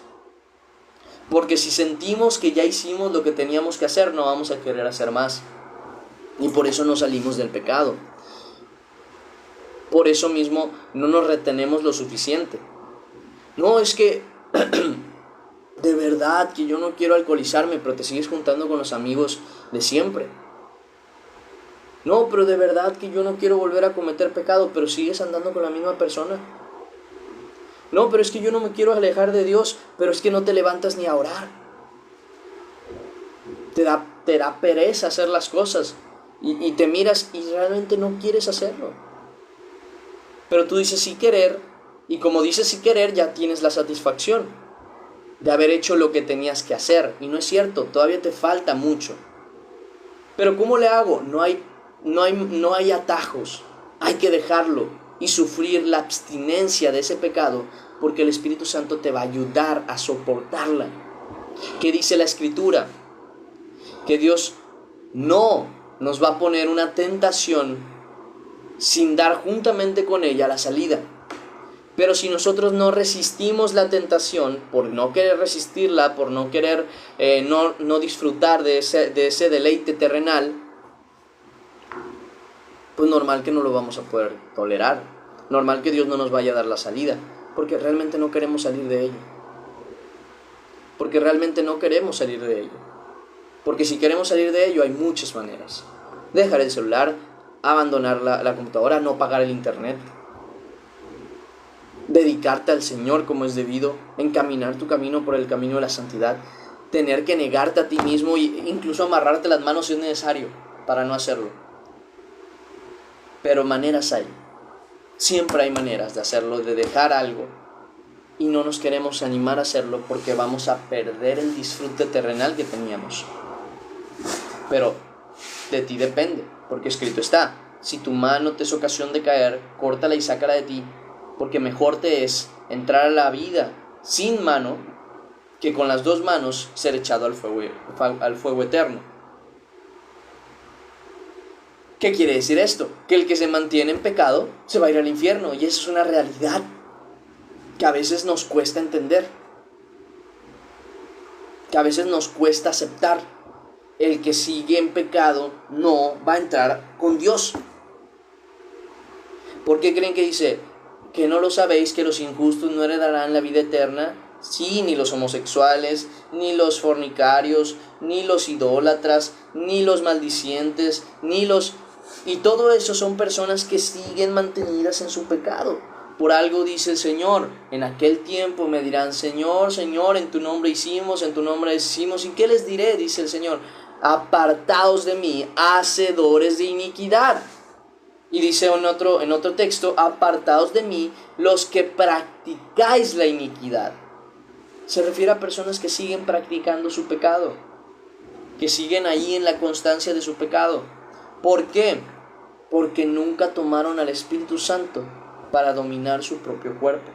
Porque si sentimos que ya hicimos lo que teníamos que hacer, no vamos a querer hacer más. Y por eso no salimos del pecado. Por eso mismo no nos retenemos lo suficiente. No, es que de verdad que yo no quiero alcoholizarme, pero te sigues juntando con los amigos de siempre. No, pero de verdad que yo no quiero volver a cometer pecado, pero sigues andando con la misma persona. No, pero es que yo no me quiero alejar de Dios, pero es que no te levantas ni a orar. Te da pereza hacer las cosas y te miras y realmente no quieres hacerlo. Pero tú dices sí querer, y como dices sí querer, ya tienes la satisfacción de haber hecho lo que tenías que hacer. Y no es cierto, todavía te falta mucho. Pero ¿cómo le hago? No hay atajos. Hay que dejarlo y sufrir la abstinencia de ese pecado, porque el Espíritu Santo te va a ayudar a soportarla. ¿Qué dice la Escritura? Que Dios no nos va a poner una tentación sin dar juntamente con ella la salida. Pero si nosotros no resistimos la tentación, por no querer resistirla, por no querer no disfrutar de ese deleite terrenal, pues normal que no lo vamos a poder tolerar. Normal que Dios no nos vaya a dar la salida, porque realmente no queremos salir de ello. Porque realmente no queremos salir de ello. Porque si queremos salir de ello hay muchas maneras. Dejar el celular, abandonar la computadora, no pagar el internet, dedicarte al Señor como es debido, encaminar tu camino por el camino de la santidad, tener que negarte a ti mismo e incluso amarrarte las manos si es necesario para no hacerlo. Pero maneras hay. Siempre hay maneras de hacerlo, de dejar algo, y no nos queremos animar a hacerlo porque vamos a perder el disfrute terrenal que teníamos. Pero de ti depende, porque escrito está: si tu mano te es ocasión de caer, córtala y sácala de ti, porque mejor te es entrar a la vida sin mano que con las dos manos ser echado al fuego eterno. ¿Qué quiere decir esto? Que el que se mantiene en pecado se va a ir al infierno, y eso es una realidad que a veces nos cuesta entender, que a veces nos cuesta aceptar. El que sigue en pecado no va a entrar con Dios. ¿Por qué creen que dice que no lo sabéis, que los injustos no heredarán la vida eterna? Sí, ni los homosexuales, ni los fornicarios, ni los idólatras, ni los maldicientes, Y todo eso son personas que siguen mantenidas en su pecado. Por algo dice el Señor, en aquel tiempo me dirán, Señor, Señor, en tu nombre hicimos, en tu nombre decimos. ¿Y qué les diré? Dice el Señor, apartaos de mí, hacedores de iniquidad. Y dice en otro texto, apartaos de mí los que practicáis la iniquidad. Se refiere a personas que siguen practicando su pecado, que siguen ahí en la constancia de su pecado. ¿Por qué? Porque nunca tomaron al Espíritu Santo para dominar su propio cuerpo,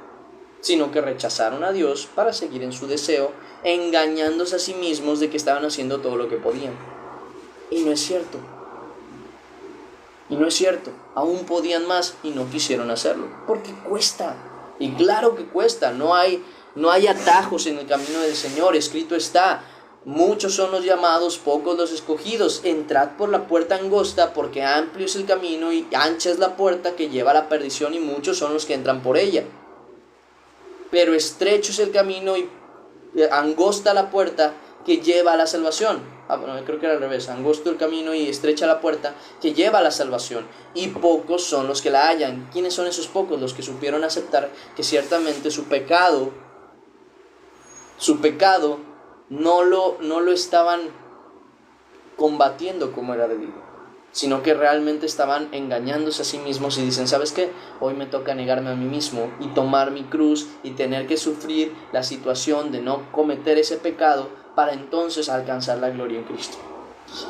sino que rechazaron a Dios para seguir en su deseo, engañándose a sí mismos de que estaban haciendo todo lo que podían. Y no es cierto. Y no es cierto, aún podían más y no quisieron hacerlo, porque cuesta, y claro que cuesta, no hay atajos en el camino del Señor, escrito está, muchos son los llamados, pocos los escogidos, entrad por la puerta angosta, porque amplio es el camino y ancha es la puerta que lleva a la perdición y muchos son los que entran por ella, pero estrecho es el camino y angosta la puerta que lleva a la salvación. Bueno, creo que era al revés, angosto el camino y estrecha la puerta que lleva a la salvación, y pocos son los que la hallan. ¿Quiénes son esos pocos? Los que supieron aceptar que ciertamente su pecado no lo estaban combatiendo como era debido, sino que realmente estaban engañándose a sí mismos y dicen, ¿sabes qué? Hoy me toca negarme a mí mismo y tomar mi cruz y tener que sufrir la situación de no cometer ese pecado para entonces alcanzar la gloria en Cristo.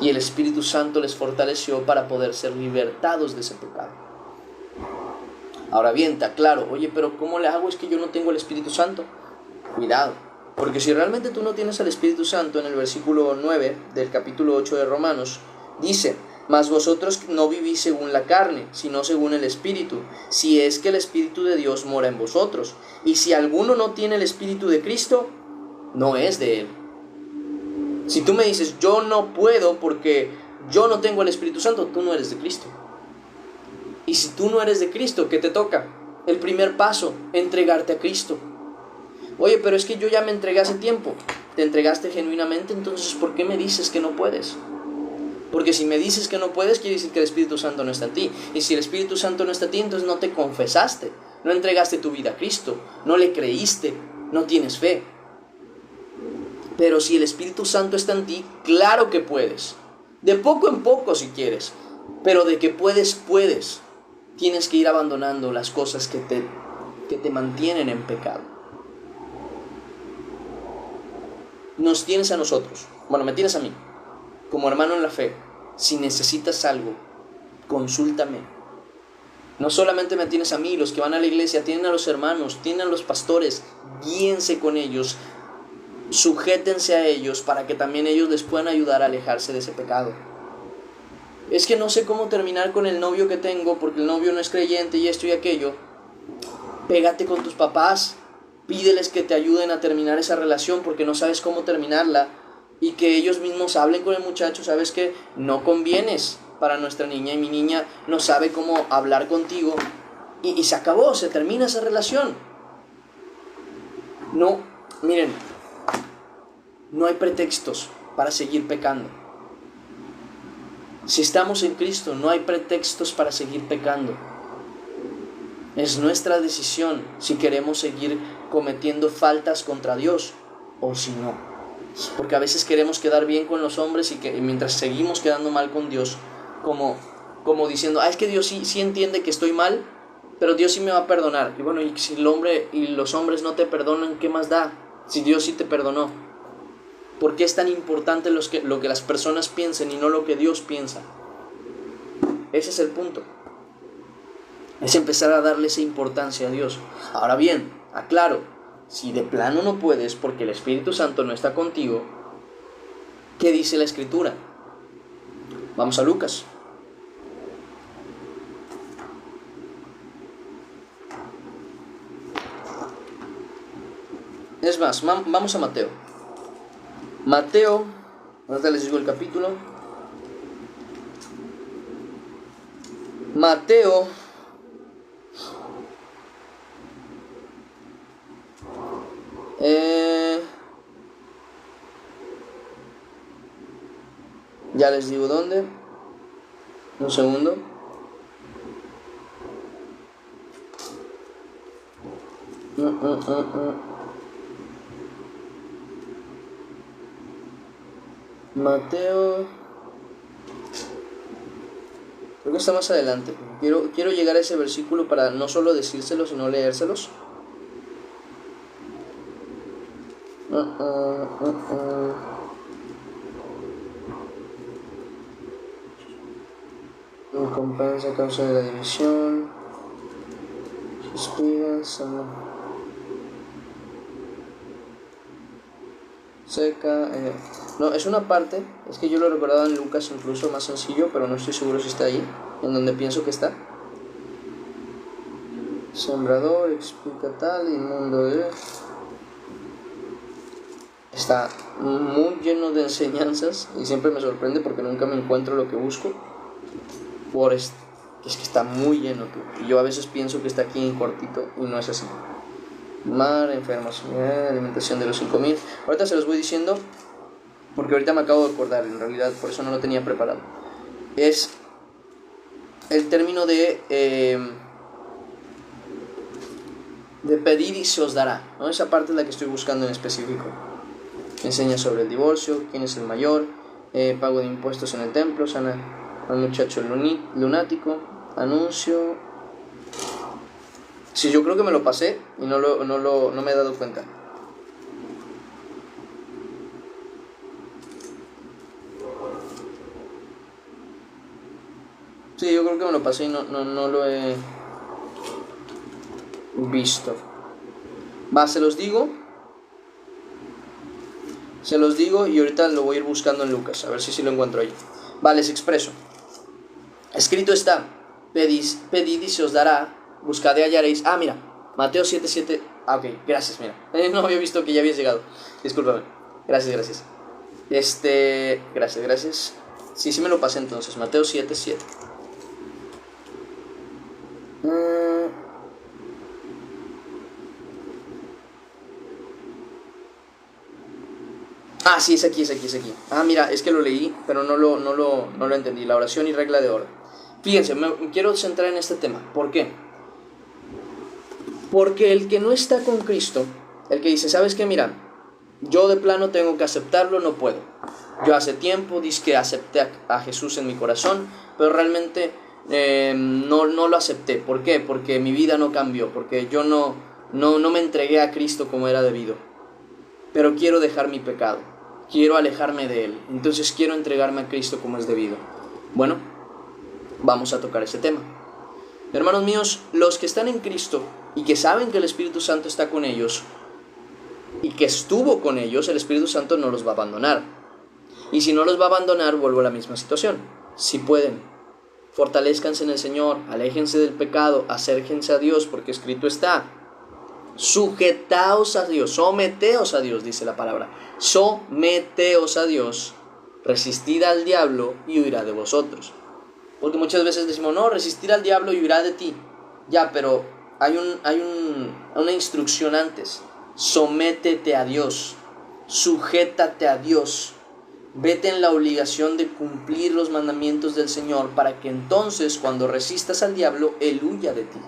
Y el Espíritu Santo les fortaleció para poder ser libertados de ese pecado. Ahora bien, está claro, oye, pero ¿cómo le hago? Es que yo no tengo el Espíritu Santo. Cuidado, porque si realmente tú no tienes al Espíritu Santo, en el versículo 9 del capítulo 8 de Romanos, dice, mas vosotros no vivís según la carne, sino según el Espíritu, si es que el Espíritu de Dios mora en vosotros. Y si alguno no tiene el Espíritu de Cristo, no es de él. Si tú me dices, yo no puedo porque yo no tengo el Espíritu Santo, tú no eres de Cristo. Y si tú no eres de Cristo, ¿qué te toca? El primer paso, entregarte a Cristo. Oye, pero es que yo ya me entregué hace tiempo. ¿Te entregaste genuinamente? Entonces, ¿por qué me dices que no puedes? Porque si me dices que no puedes, quiere decir que el Espíritu Santo no está en ti. Y si el Espíritu Santo no está en ti, entonces no te confesaste, no entregaste tu vida a Cristo, no le creíste, no tienes fe. Pero si el Espíritu Santo está en ti, claro que puedes. De poco en poco si quieres. Pero de que puedes, puedes. Tienes que ir abandonando las cosas que te mantienen en pecado. Nos tienes a nosotros. Bueno, me tienes a mí. Como hermano en la fe. Si necesitas algo, consúltame. No solamente me tienes a mí, los que van a la iglesia, tienen a los hermanos, tienen a los pastores. Guíense con ellos. Sujétense a ellos para que también ellos les puedan ayudar a alejarse de ese pecado. Es que no sé cómo terminar con el novio que tengo porque el novio no es creyente y esto y aquello. Pégate con tus papás, pídeles que te ayuden a terminar esa relación porque no sabes cómo terminarla, y que ellos mismos hablen con el muchacho. Sabes que no convienes para nuestra niña y mi niña no sabe cómo hablar contigo, y se acabó, se termina esa relación. No, miren, no hay pretextos para seguir pecando. Si estamos en Cristo, no hay pretextos para seguir pecando. Es nuestra decisión si queremos seguir cometiendo faltas contra Dios o si no. Porque a veces queremos quedar bien con los hombres y mientras seguimos quedando mal con Dios, como diciendo, es que Dios sí entiende que estoy mal, pero Dios sí me va a perdonar. Y bueno, y si el hombre y los hombres no te perdonan, ¿qué más da? Si Dios sí te perdonó. ¿Por qué es tan importante lo que las personas piensen y no lo que Dios piensa? Ese es el punto. Es empezar a darle esa importancia a Dios. Ahora bien, aclaro, si de plano no puedes porque el Espíritu Santo no está contigo, ¿qué dice la Escritura? Vamos a Lucas. Es más, vamos a Mateo. Mateo, ahorita les digo el capítulo. Mateo Ya les digo dónde. Un segundo. Mateo. Creo que está más adelante. Quiero llegar a ese versículo para no solo decírselos, sino leérselos. Recompensa a causa de la división. Espigas, seca. No, es una parte. Es que yo lo recordaba en Lucas, incluso más sencillo, pero no estoy seguro si está ahí, en donde pienso que está. Sembrador, explica tal, inmundo de. Está muy lleno de enseñanzas y siempre me sorprende porque nunca me encuentro lo que busco. Es que está muy lleno, tú. Y yo a veces pienso que está aquí en cortito y no es así. Mar, enfermos, alimentación de los 5000. Ahorita se los voy diciendo porque ahorita me acabo de acordar, en realidad por eso no lo tenía preparado. Es el término de pedir y se os dará, ¿no? Esa parte es la que estoy buscando en específico. Enseña sobre el divorcio, quién es el mayor, pago de impuestos en el templo, sana al muchacho lunático, anuncio. Sí, yo creo que me lo pasé y no me he dado cuenta. Sí, yo creo que me lo pasé y no lo he visto. Va, se los digo y ahorita lo voy a ir buscando en Lucas, a ver si lo encuentro ahí. Va, les expreso. Escrito está: pedid y se os dará, buscad y hallaréis. Ah, mira, Mateo 7:7. Ah, ok, gracias, mira. No había visto que ya habías llegado. Discúlpame. Gracias. Gracias. Sí me lo pasé entonces. Mateo 7:7. Ah, sí, es aquí. Ah, mira, es que lo leí, pero no lo entendí. La oración y regla de oro. Fíjense, me quiero centrar en este tema. ¿Por qué? Porque el que no está con Cristo, el que dice, ¿sabes qué? Mira, yo de plano tengo que aceptarlo, no puedo. Yo hace tiempo dije que acepté a Jesús en mi corazón, pero realmente no lo acepté. ¿Por qué? Porque mi vida no cambió, porque yo no me entregué a Cristo como era debido. Pero quiero dejar mi pecado, quiero alejarme de Él, entonces quiero entregarme a Cristo como es debido. Bueno, vamos a tocar ese tema. Hermanos míos, los que están en Cristo y que saben que el Espíritu Santo está con ellos y que estuvo con ellos, el Espíritu Santo no los va a abandonar. Y si no los va a abandonar, vuelvo a la misma situación. Si pueden, fortalezcanse en el Señor, aléjense del pecado, acérquense a Dios, porque escrito está: sujetaos a Dios, someteos a Dios, dice la palabra. Someteos a Dios, resistid al diablo y huirá de vosotros. Porque muchas veces decimos, no, resistir al diablo y huirá de ti. Ya, pero hay una instrucción antes. Sométete a Dios, sujétate a Dios. Vete en la obligación de cumplir los mandamientos del Señor para que entonces cuando resistas al diablo, Él huya de ti.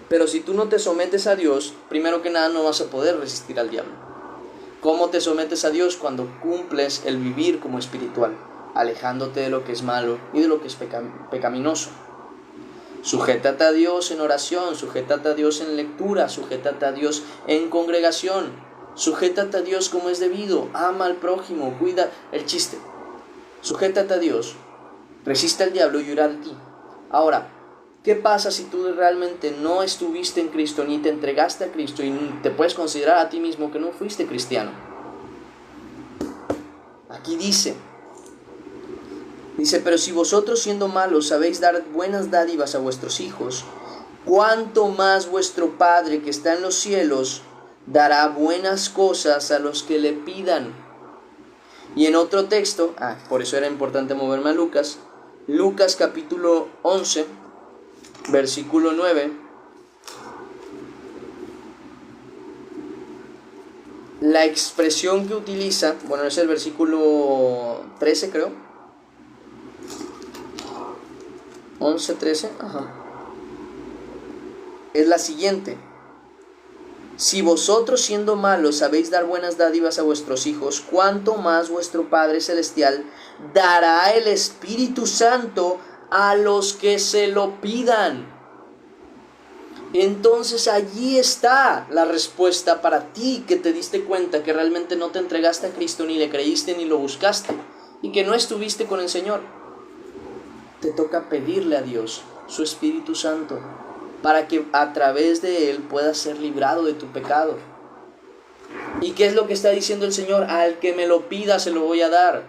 Pero si tú no te sometes a Dios, primero que nada no vas a poder resistir al diablo. ¿Cómo te sometes a Dios? Cuando cumples el vivir como espiritual, alejándote de lo que es malo y de lo que es pecaminoso. Sujétate a Dios en oración, sujétate a Dios en lectura, sujétate a Dios en congregación, sujétate a Dios como es debido, ama al prójimo, cuida el chiste. Sujétate a Dios, resiste al diablo y huirá de ti. Ahora, ¿qué pasa si tú realmente no estuviste en Cristo ni te entregaste a Cristo y te puedes considerar a ti mismo que no fuiste cristiano? Aquí dice, pero si vosotros siendo malos sabéis dar buenas dádivas a vuestros hijos, ¿cuánto más vuestro Padre que está en los cielos dará buenas cosas a los que le pidan? Y en otro texto, por eso era importante moverme a Lucas capítulo 11, versículo 9, La expresión que utiliza, bueno, es el versículo 13, creo. 11, 13, ajá. Es la siguiente: si vosotros siendo malos sabéis dar buenas dádivas a vuestros hijos, ¿cuánto más vuestro Padre Celestial dará el Espíritu Santo a los que se lo pidan? Entonces allí está la respuesta para ti, que te diste cuenta que realmente no te entregaste a Cristo, ni le creíste, ni lo buscaste, y que no estuviste con el Señor. Te toca pedirle a Dios su Espíritu Santo, para que a través de Él puedas ser librado de tu pecado. ¿Y qué es lo que está diciendo el Señor? Al que me lo pida se lo voy a dar.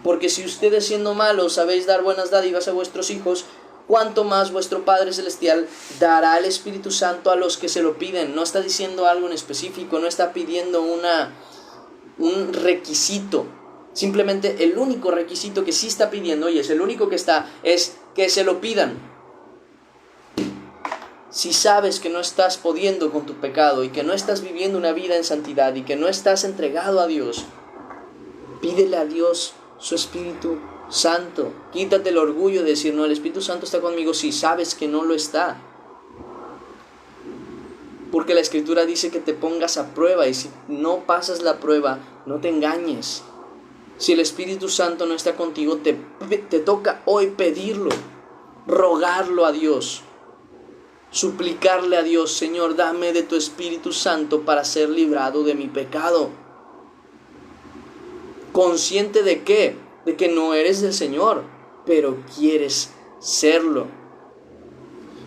Porque si ustedes siendo malos sabéis dar buenas dádivas a vuestros hijos, ¿cuánto más vuestro Padre Celestial dará el Espíritu Santo a los que se lo piden? No está diciendo algo en específico, no está pidiendo un requisito. Simplemente el único requisito que sí está pidiendo, y es el único que está, es que se lo pidan. Si sabes que no estás pudiendo con tu pecado y que no estás viviendo una vida en santidad y que no estás entregado a Dios, pídele a Dios su Espíritu Santo. Quítate el orgullo de decir, no, el Espíritu Santo está conmigo, si sabes que no lo está. Porque la Escritura dice que te pongas a prueba, y si no pasas la prueba, no te engañes. Si el Espíritu Santo no está contigo, te toca hoy pedirlo, rogarlo a Dios, suplicarle a Dios: Señor, dame de tu Espíritu Santo para ser librado de mi pecado. Consciente de qué, de que no eres del Señor, pero quieres serlo.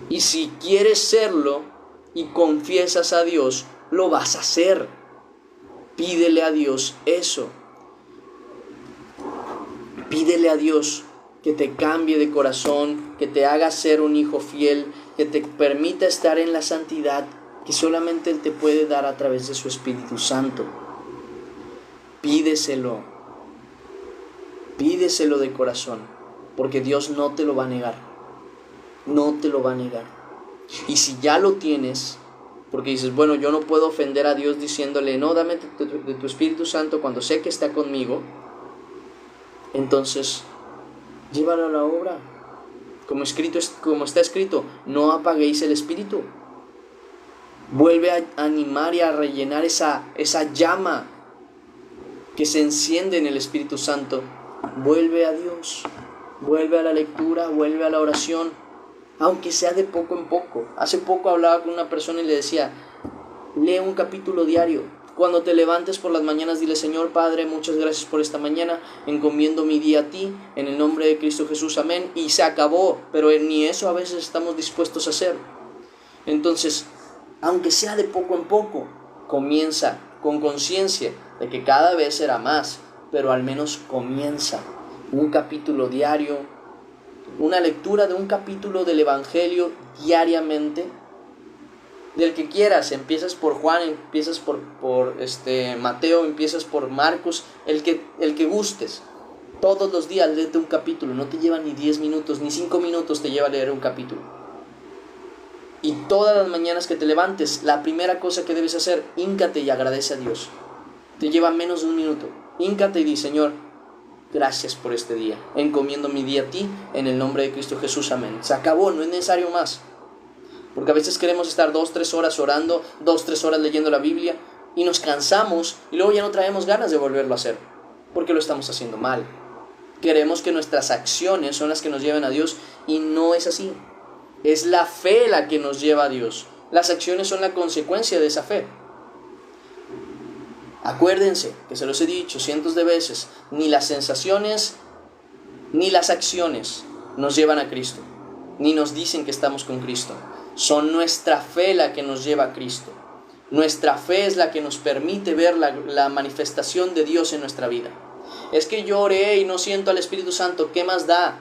Y si quieres serlo y confiesas a Dios, lo vas a hacer. Pídele a Dios eso. Pídele a Dios que te cambie de corazón, que te haga ser un hijo fiel, que te permita estar en la santidad que solamente Él te puede dar a través de su Espíritu Santo. Pídeselo. Pídeselo de corazón, porque Dios no te lo va a negar. No te lo va a negar. Y si ya lo tienes, porque dices, bueno, yo no puedo ofender a Dios diciéndole, no, dame de tu Espíritu Santo cuando sé que está conmigo, entonces llévalo a la obra. Como está escrito, no apaguéis el Espíritu. Vuelve a animar y a rellenar esa llama que se enciende en el Espíritu Santo. Vuelve a Dios, vuelve a la lectura, vuelve a la oración, aunque sea de poco en poco. Hace poco hablaba con una persona y le decía, lee un capítulo diario. Cuando te levantes por las mañanas, dile: Señor Padre, muchas gracias por esta mañana, encomiendo mi día a ti, en el nombre de Cristo Jesús, amén. Y se acabó, pero ni eso a veces estamos dispuestos a hacer. Entonces, aunque sea de poco en poco, comienza con conciencia de que cada vez será más, pero al menos comienza. Un capítulo diario, una lectura de un capítulo del Evangelio diariamente, del que quieras. Empiezas por Juan, empiezas por Mateo, empiezas por Marcos, el que gustes. Todos los días léete un capítulo, no te lleva ni 10 minutos, ni 5 minutos te lleva a leer un capítulo. Y todas las mañanas que te levantes, la primera cosa que debes hacer, híncate y agradece a Dios. Te lleva menos de un minuto. Híncate y di: Señor, gracias por este día. Encomiendo mi día a ti, en el nombre de Cristo Jesús, amén. Se acabó, no es necesario más. Porque a veces queremos estar 2-3 horas orando, 2-3 horas leyendo la Biblia, y nos cansamos, y luego ya no traemos ganas de volverlo a hacer, porque lo estamos haciendo mal. Queremos que nuestras acciones son las que nos lleven a Dios, y no es así. Es la fe la que nos lleva a Dios. Las acciones son la consecuencia de esa fe. Acuérdense que se los he dicho cientos de veces, ni las sensaciones ni las acciones nos llevan a Cristo, ni nos dicen que estamos con Cristo. Son nuestra fe la que nos lleva a Cristo. Nuestra fe es la que nos permite ver la manifestación de Dios en nuestra vida. Es que yo oré y no siento al Espíritu Santo, ¿qué más da?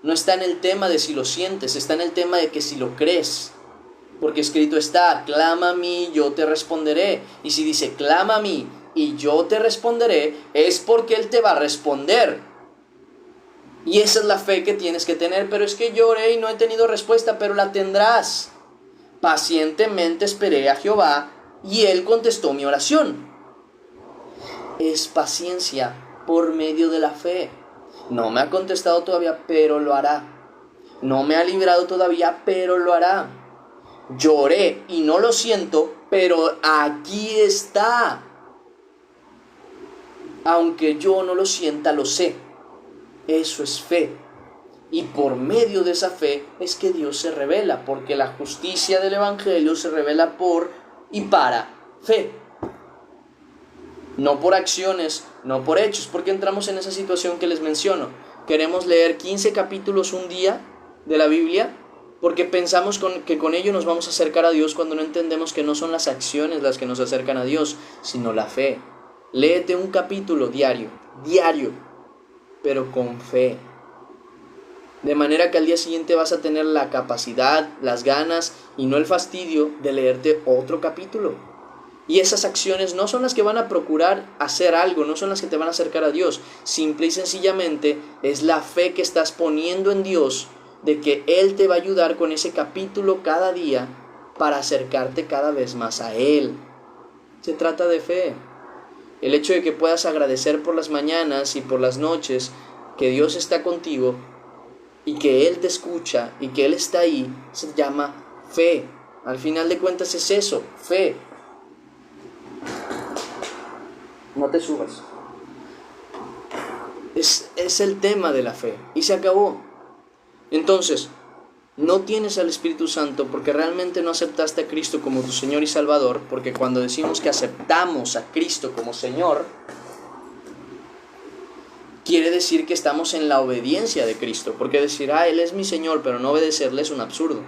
No está en el tema de si lo sientes, está en el tema de que si lo crees. Porque escrito está: clama a mí, yo te responderé. Y si dice clama a mí y yo te responderé, es porque Él te va a responder. Y esa es la fe que tienes que tener. Pero es que yo oré y no he tenido respuesta, pero la tendrás. Pacientemente esperé a Jehová, y Él contestó mi oración. Es paciencia por medio de la fe. No me ha contestado todavía, pero lo hará. No me ha librado todavía, pero lo hará. Lloré y no lo siento, pero aquí está. Aunque yo no lo sienta, lo sé. Eso es fe. Y por medio de esa fe es que Dios se revela, porque la justicia del Evangelio se revela por y para fe. No por acciones, no por hechos, porque entramos en esa situación que les menciono. Queremos leer 15 capítulos un día de la Biblia, porque pensamos que con ello nos vamos a acercar a Dios, cuando no entendemos que no son las acciones las que nos acercan a Dios, sino la fe. Léete un capítulo diario, pero con fe. De manera que al día siguiente vas a tener la capacidad, las ganas y no el fastidio de leerte otro capítulo. Y esas acciones no son las que van a procurar hacer algo, no son las que te van a acercar a Dios. Simple y sencillamente es la fe que estás poniendo en Dios, de que Él te va a ayudar con ese capítulo cada día para acercarte cada vez más a Él. Se trata de fe. El hecho de que puedas agradecer por las mañanas y por las noches que Dios está contigo y que Él te escucha y que Él está ahí, se llama fe. Al final de cuentas es eso, fe. No te subas. Es el tema de la fe y se acabó. Entonces, no tienes al Espíritu Santo porque realmente no aceptaste a Cristo como tu Señor y Salvador, porque cuando decimos que aceptamos a Cristo como Señor, quiere decir que estamos en la obediencia de Cristo, porque decir, Él es mi Señor, pero no obedecerle es un absurdo.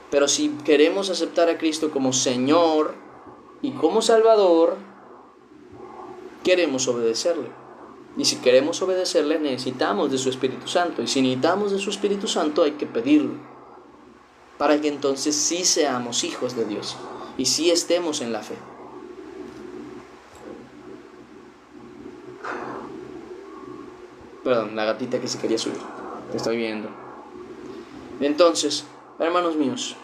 Pero si queremos aceptar a Cristo como Señor y como Salvador, queremos obedecerle. Y si queremos obedecerle, necesitamos de su Espíritu Santo. Y si necesitamos de su Espíritu Santo, hay que pedirlo, para que entonces sí seamos hijos de Dios y sí estemos en la fe. Perdón, la gatita que se quería subir. Te estoy viendo. Entonces, hermanos míos,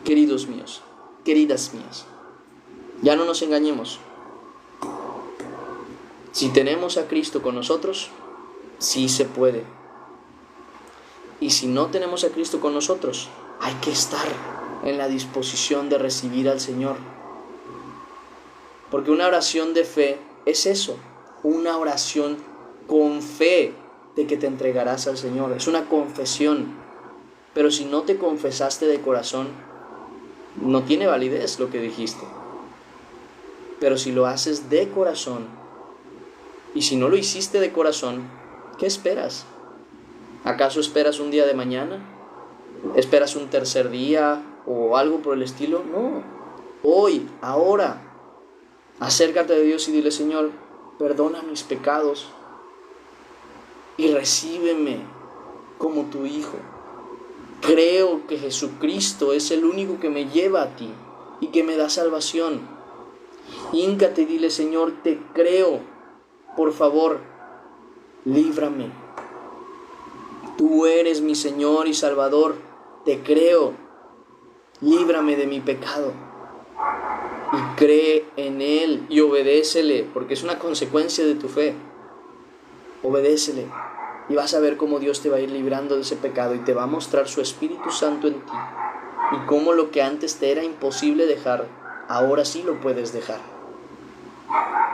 queridos míos, queridas mías, ya no nos engañemos. Si tenemos a Cristo con nosotros, sí se puede. Y si no tenemos a Cristo con nosotros, hay que estar en la disposición de recibir al Señor. Porque una oración de fe es eso, una oración con fe de que te entregarás al Señor. Es una confesión. Pero si no te confesaste de corazón, no tiene validez lo que dijiste. Pero si lo haces de corazón, y si no lo hiciste de corazón, ¿qué esperas? ¿Acaso esperas un día de mañana? ¿Esperas un tercer día o algo por el estilo? No. Hoy, ahora, acércate a Dios y dile, Señor, perdona mis pecados y recíbeme como tu hijo. Creo que Jesucristo es el único que me lleva a ti y que me da salvación. Híncate y dile, Señor, te creo. Por favor, líbrame. Tú eres mi Señor y Salvador. Te creo. Líbrame de mi pecado. Y cree en Él y obedécele, porque es una consecuencia de tu fe. Obedécele y vas a ver cómo Dios te va a ir librando de ese pecado y te va a mostrar su Espíritu Santo en ti. Y cómo lo que antes te era imposible dejar, ahora sí lo puedes dejar.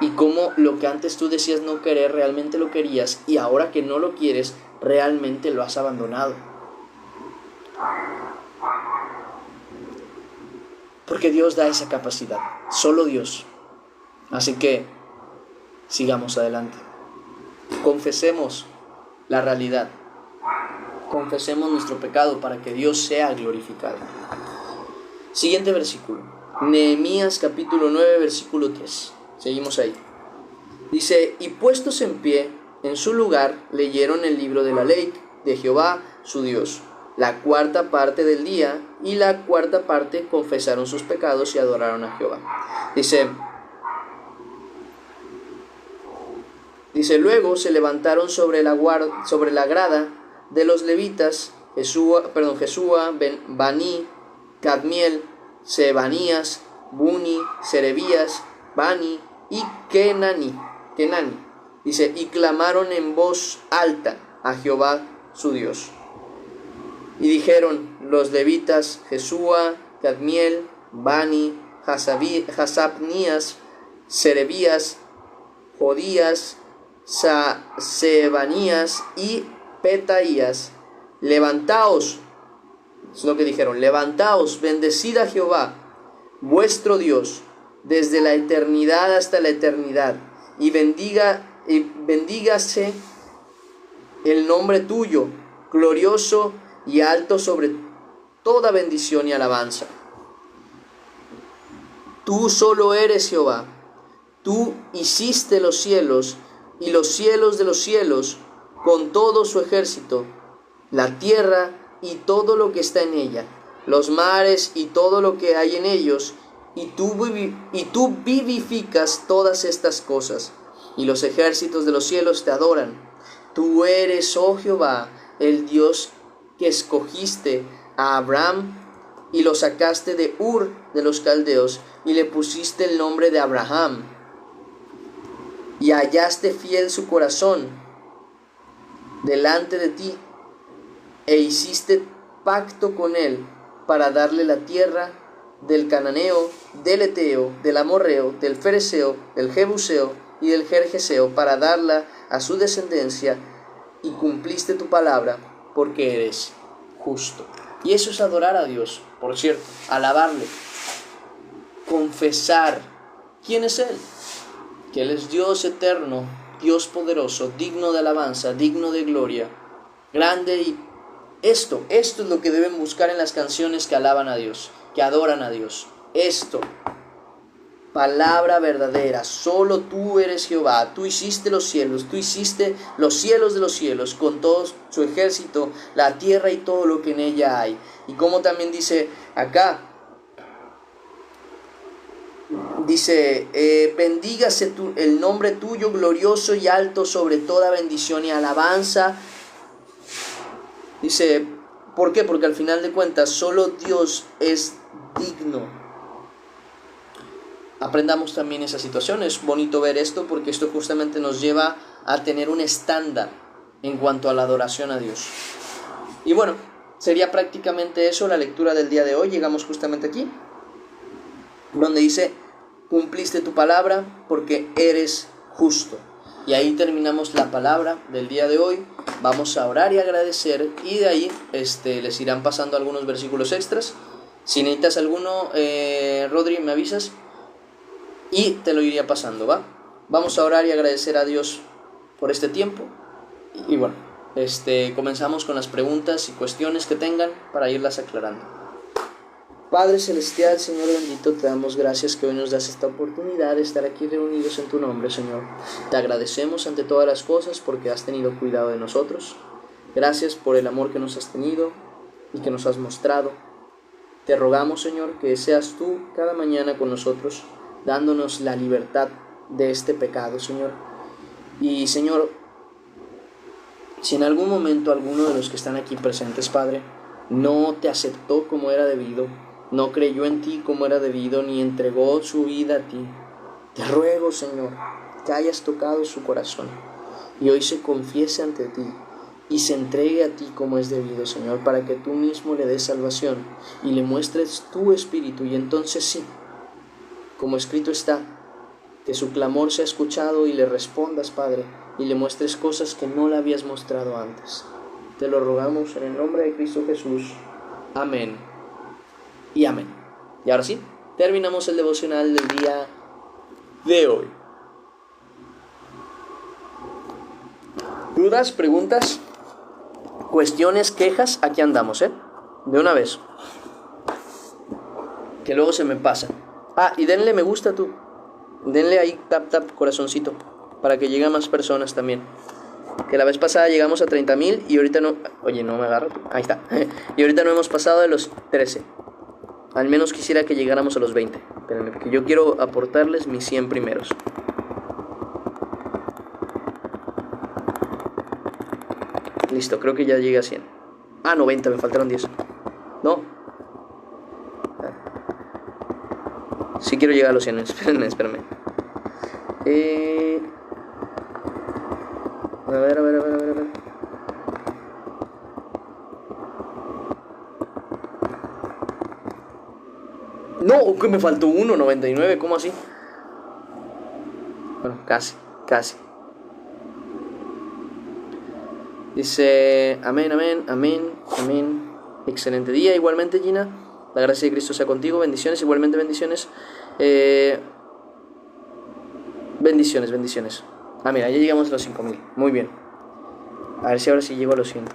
Y cómo lo que antes tú decías no querer, realmente lo querías, y ahora que no lo quieres, realmente lo has abandonado. Porque Dios da esa capacidad, solo Dios. Así que sigamos adelante. Confesemos la realidad. Confesemos nuestro pecado para que Dios sea glorificado. Siguiente versículo. Nehemías capítulo 9, versículo 3. Seguimos ahí. Dice, y puestos en pie, en su lugar, leyeron el libro de la ley de Jehová, su Dios. La cuarta parte del día y la cuarta parte confesaron sus pecados y adoraron a Jehová. Dice, luego se levantaron sobre la grada de los levitas, Jesúa, Bani, Cadmiel, Sebanías, Buni, Serebías, Bani y Kenani. Dice, y clamaron en voz alta a Jehová su Dios. Y dijeron los levitas, Jesúa, Cadmiel, Bani, Hasabnías, Serebías, Jodías, Sebanías y Petaías, levantaos, es lo que dijeron, levantaos, bendecid a Jehová, vuestro Dios, desde la eternidad hasta la eternidad, y bendígase el nombre tuyo, glorioso y alto sobre toda bendición y alabanza. Tú solo eres Jehová, tú hiciste los cielos y los cielos de los cielos con todo su ejército, la tierra y todo lo que está en ella, los mares y todo lo que hay en ellos, y tú vivificas todas estas cosas, y los ejércitos de los cielos te adoran. Tú eres, oh Jehová, el Dios que escogiste a Abraham y lo sacaste de Ur de los Caldeos y le pusiste el nombre de Abraham, y hallaste fiel su corazón delante de ti, e hiciste pacto con él para darle la tierra del Cananeo, del Eteo, del Amorreo, del Fereseo, del Jebuseo y del Gergeseo, para darla a su descendencia, y cumpliste tu palabra, porque eres justo. Y eso es adorar a Dios, por cierto, alabarle, confesar quién es Él, que Él es Dios eterno, Dios poderoso, digno de alabanza, digno de gloria, grande. Y esto es lo que deben buscar en las canciones que alaban a Dios, que adoran a Dios. Esto, palabra verdadera, solo tú eres Jehová, tú hiciste los cielos de los cielos con todo su ejército, la tierra y todo lo que en ella hay. Y como también dice acá, dice, bendígase el nombre tuyo glorioso y alto sobre toda bendición y alabanza. Dice, ¿por qué? Porque al final de cuentas solo Dios es digno. Aprendamos también esa situación. Es bonito ver esto porque esto justamente nos lleva a tener un estándar en cuanto a la adoración a Dios. Y bueno, sería prácticamente eso la lectura del día de hoy. Llegamos justamente aquí, donde dice, cumpliste tu palabra porque eres justo. Y ahí terminamos la palabra del día de hoy. Vamos a orar y agradecer, y de ahí les irán pasando algunos versículos extras. Si necesitas alguno, Rodri, me avisas y te lo iría pasando, ¿va? Vamos a orar y agradecer a Dios por este tiempo. Y bueno, comenzamos con las preguntas y cuestiones que tengan para irlas aclarando. Padre Celestial, Señor bendito, te damos gracias que hoy nos das esta oportunidad de estar aquí reunidos en tu nombre, Señor. Te agradecemos ante todas las cosas porque has tenido cuidado de nosotros. Gracias por el amor que nos has tenido y que nos has mostrado. Te rogamos, Señor, que seas tú cada mañana con nosotros, dándonos la libertad de este pecado, Señor. Y, Señor, si en algún momento alguno de los que están aquí presentes, Padre, no te aceptó como era debido, no creyó en ti como era debido, ni entregó su vida a ti, te ruego, Señor, que hayas tocado su corazón y hoy se confiese ante ti y se entregue a ti como es debido, Señor, para que tú mismo le des salvación y le muestres tu espíritu. Y entonces sí, como escrito está, que su clamor sea escuchado y le respondas, Padre, y le muestres cosas que no le habías mostrado antes. Te lo rogamos en el nombre de Cristo Jesús. Amén y amén. Y ahora sí, terminamos el devocional del día de hoy. ¿Dudas, preguntas, cuestiones, quejas? Aquí andamos, de una vez, que luego se me pasa. Y denle me gusta tú. Denle ahí tap corazoncito para que lleguen más personas también. Que la vez pasada llegamos a 30,000 y ahorita no... Oye, no me agarro. Ahí está. Y ahorita no hemos pasado de los 13. Al menos quisiera que llegáramos a los 20. Espérenme, porque yo quiero aportarles mis 100 primeros. Listo, creo que ya llegué a 100. 90, me faltaron 10. No. Sí quiero llegar a los 100. Espérenme. A ver. No, que me faltó 1.99, ¿cómo así? Bueno, casi. Dice, amén. Excelente día, igualmente Gina. La gracia de Cristo sea contigo, bendiciones, igualmente bendiciones. Bendiciones. Mira, ya llegamos a los 5.000, muy bien. A ver si ahora sí llego a los 100.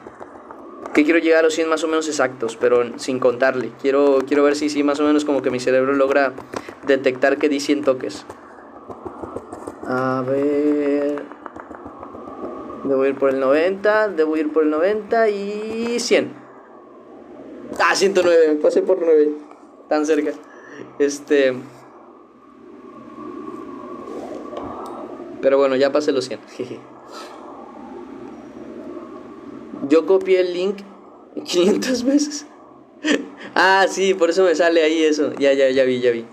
Que quiero llegar a los 100 más o menos exactos, pero sin contarle. Quiero ver si más o menos como que mi cerebro logra detectar que di 100 toques. A ver... Debo ir por el 90 y 100. 109, me pasé por 9. Tan cerca. Pero bueno, ya pasé los 100. Yo copié el link 500 veces. Sí, por eso me sale ahí eso. Ya vi.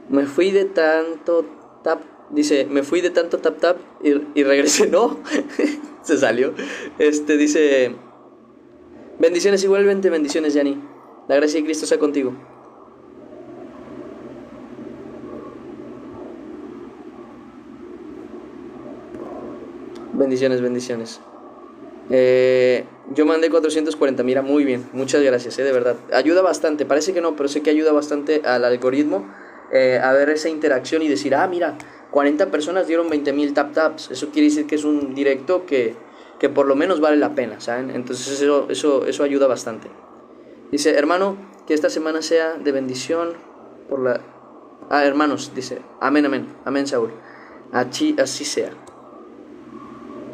Me fui de tanto tap. Dice, me fui de tanto tap y regresé. No, se salió. Dice, bendiciones igualmente, bendiciones, Yani. La gracia de Cristo sea contigo. Bendiciones. Yo mandé 440, mira, muy bien, muchas gracias, de verdad. Ayuda bastante, parece que no, pero sé que ayuda bastante al algoritmo a ver esa interacción y decir, mira, 40 personas dieron 20.000 taps. Eso quiere decir que es un directo que por lo menos vale la pena, ¿saben? Entonces eso ayuda bastante. Dice, hermano, que esta semana sea de bendición por la... hermanos, dice, amén, Saúl. Así sea.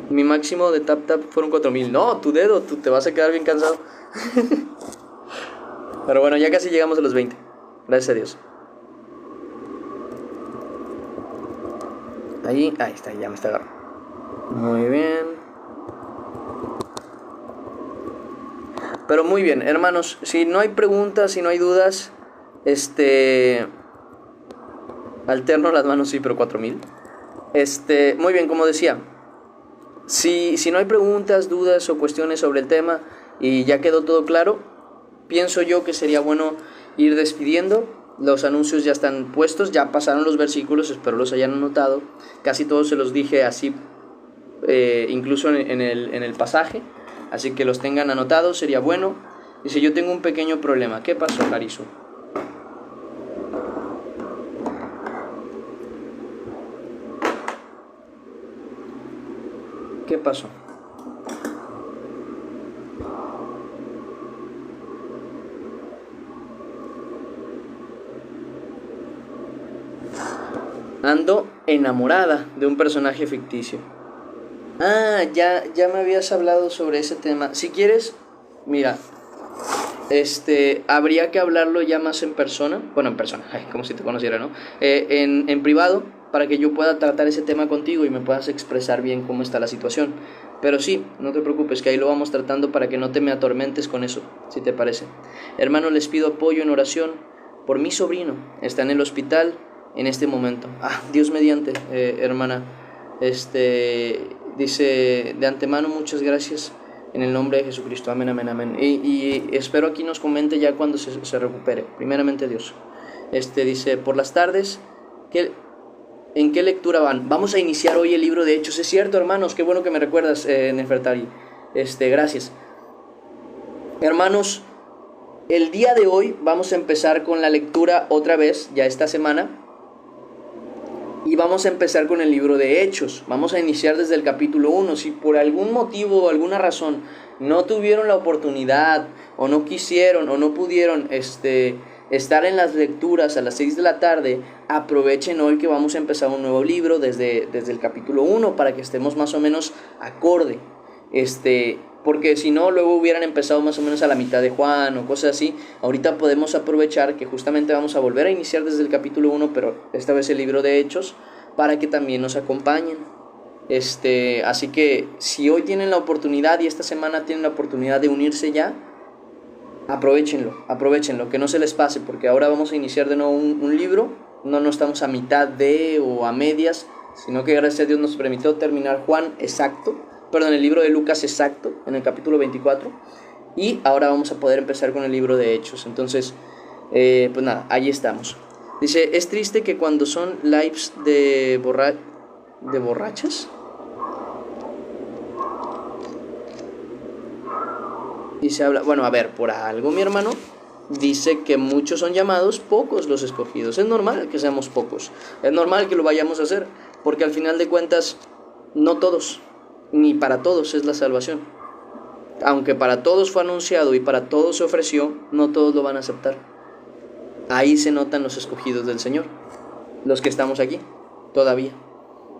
Mi máximo de tap fueron 4.000. No, tu dedo, tú te vas a quedar bien cansado. Pero bueno, ya casi llegamos a los 20. Gracias a Dios. Ahí está, ya me está agarrando. Muy bien. Pero muy bien, hermanos, si no hay preguntas, si no hay dudas, alterno las manos, sí, pero 4.000. Muy bien, como decía, si no hay preguntas, dudas o cuestiones sobre el tema y ya quedó todo claro, pienso yo que sería bueno ir despidiendo. Los anuncios ya están puestos, ya pasaron los versículos, espero los hayan anotado. Casi todos se los dije así, incluso en el pasaje, así que los tengan anotados, sería bueno. Dice, yo tengo un pequeño problema. ¿Qué pasó, Carizo? ¿Qué pasó? Ando enamorada de un personaje ficticio. Ya me habías hablado sobre ese tema. Si quieres, mira, habría que hablarlo ya más en persona. Bueno, en persona, como si te conociera, ¿no? En privado, para que yo pueda tratar ese tema contigo y me puedas expresar bien cómo está la situación. Pero sí, no te preocupes, que ahí lo vamos tratando para que no te me atormentes con eso, si te parece. Hermano, les pido apoyo en oración por mi sobrino. Está en el hospital en este momento. Dios mediante, hermana. Dice, de antemano, muchas gracias en el nombre de Jesucristo. Amén. Y espero aquí nos comente ya cuando se recupere. Primeramente Dios. Dice, por las tardes, ¿en qué lectura van? Vamos a iniciar hoy el libro de Hechos. Es cierto, hermanos, qué bueno que me recuerdas, Nefertari. Gracias. Hermanos, el día de hoy vamos a empezar con la lectura otra vez, ya esta semana. Y vamos a empezar con el libro de Hechos. Vamos a iniciar desde el capítulo 1. Si por algún motivo o alguna razón no tuvieron la oportunidad, o no quisieron, o no pudieron estar en las lecturas a las 6 de la tarde, aprovechen hoy que vamos a empezar un nuevo libro desde el capítulo 1 para que estemos más o menos acorde. Porque si no, luego hubieran empezado más o menos a la mitad de Juan o cosas así. Ahorita podemos aprovechar que justamente vamos a volver a iniciar desde el capítulo 1, pero esta vez el libro de Hechos, para que también nos acompañen. Así que si hoy tienen la oportunidad y esta semana tienen la oportunidad de unirse ya, Aprovechenlo, que no se les pase, porque ahora vamos a iniciar de nuevo un libro. No estamos a mitad de o a medias, sino que gracias a Dios nos permitió terminar el libro de Lucas exacto, en el capítulo 24. Y ahora vamos a poder empezar con el libro de Hechos. Entonces, pues nada, ahí estamos. Dice, es triste que cuando son lives de borrachas. Y se habla, bueno, a ver, por algo mi hermano dice que muchos son llamados, pocos los escogidos. Es normal que seamos pocos, es normal que lo vayamos a hacer, porque al final de cuentas, no todos, ni para todos es la salvación. Aunque para todos fue anunciado y para todos se ofreció, no todos lo van a aceptar. Ahí se notan los escogidos del Señor, los que estamos aquí, todavía.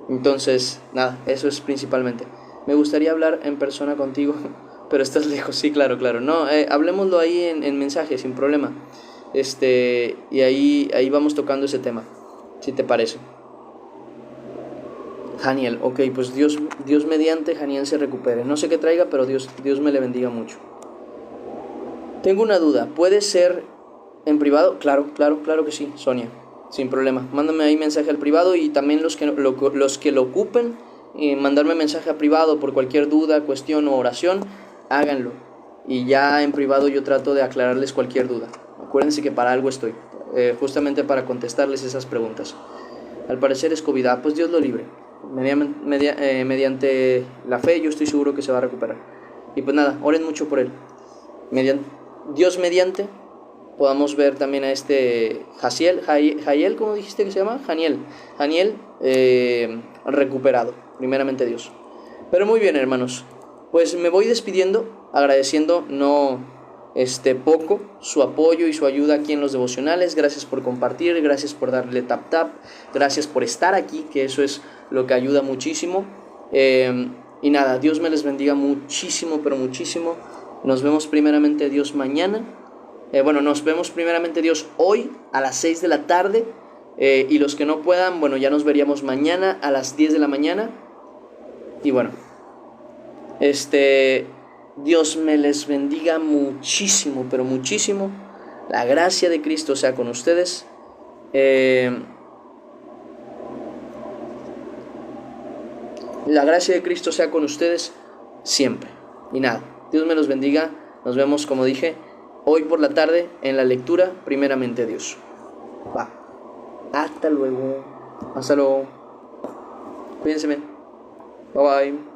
Entonces, nada, eso es principalmente. Me gustaría hablar en persona contigo, pero estás lejos, sí, claro. No, hablemoslo ahí en mensaje, sin problema. Y ahí vamos tocando ese tema, si te parece. Janiel, ok, pues Dios mediante Janiel se recupere. No sé qué traiga, pero Dios me le bendiga mucho. Tengo una duda, ¿puede ser en privado? Claro que sí, Sonia, sin problema. Mándame ahí mensaje al privado, y también los que lo ocupen, mandarme mensaje a privado por cualquier duda, cuestión o oración, háganlo. Y ya en privado yo trato de aclararles cualquier duda. Acuérdense que para algo estoy, justamente para contestarles esas preguntas. Al parecer es COVID, pues Dios lo libre. Mediante la fe yo estoy seguro que se va a recuperar. Y pues nada, oren mucho por él. Dios mediante podamos ver también a Jael, ¿cómo dijiste que se llama? Janiel, recuperado, primeramente Dios. Pero muy bien, hermanos, pues me voy despidiendo, agradeciendo poco su apoyo y su ayuda aquí en los devocionales. Gracias por compartir, gracias por darle tap, gracias por estar aquí, que eso es lo que ayuda muchísimo. Y nada, Dios me les bendiga muchísimo, pero muchísimo. Nos vemos primeramente Dios mañana. Nos vemos primeramente Dios hoy a las 6 de la tarde. Y los que no puedan, ya nos veríamos mañana a las 10 de la mañana. Y Dios me les bendiga muchísimo, pero muchísimo. La gracia de Cristo sea con ustedes. La gracia de Cristo sea con ustedes siempre. Y nada, Dios me los bendiga. Nos vemos, como dije, hoy por la tarde en la lectura, primeramente Dios. Va. Hasta luego. Cuídense. Bye bye.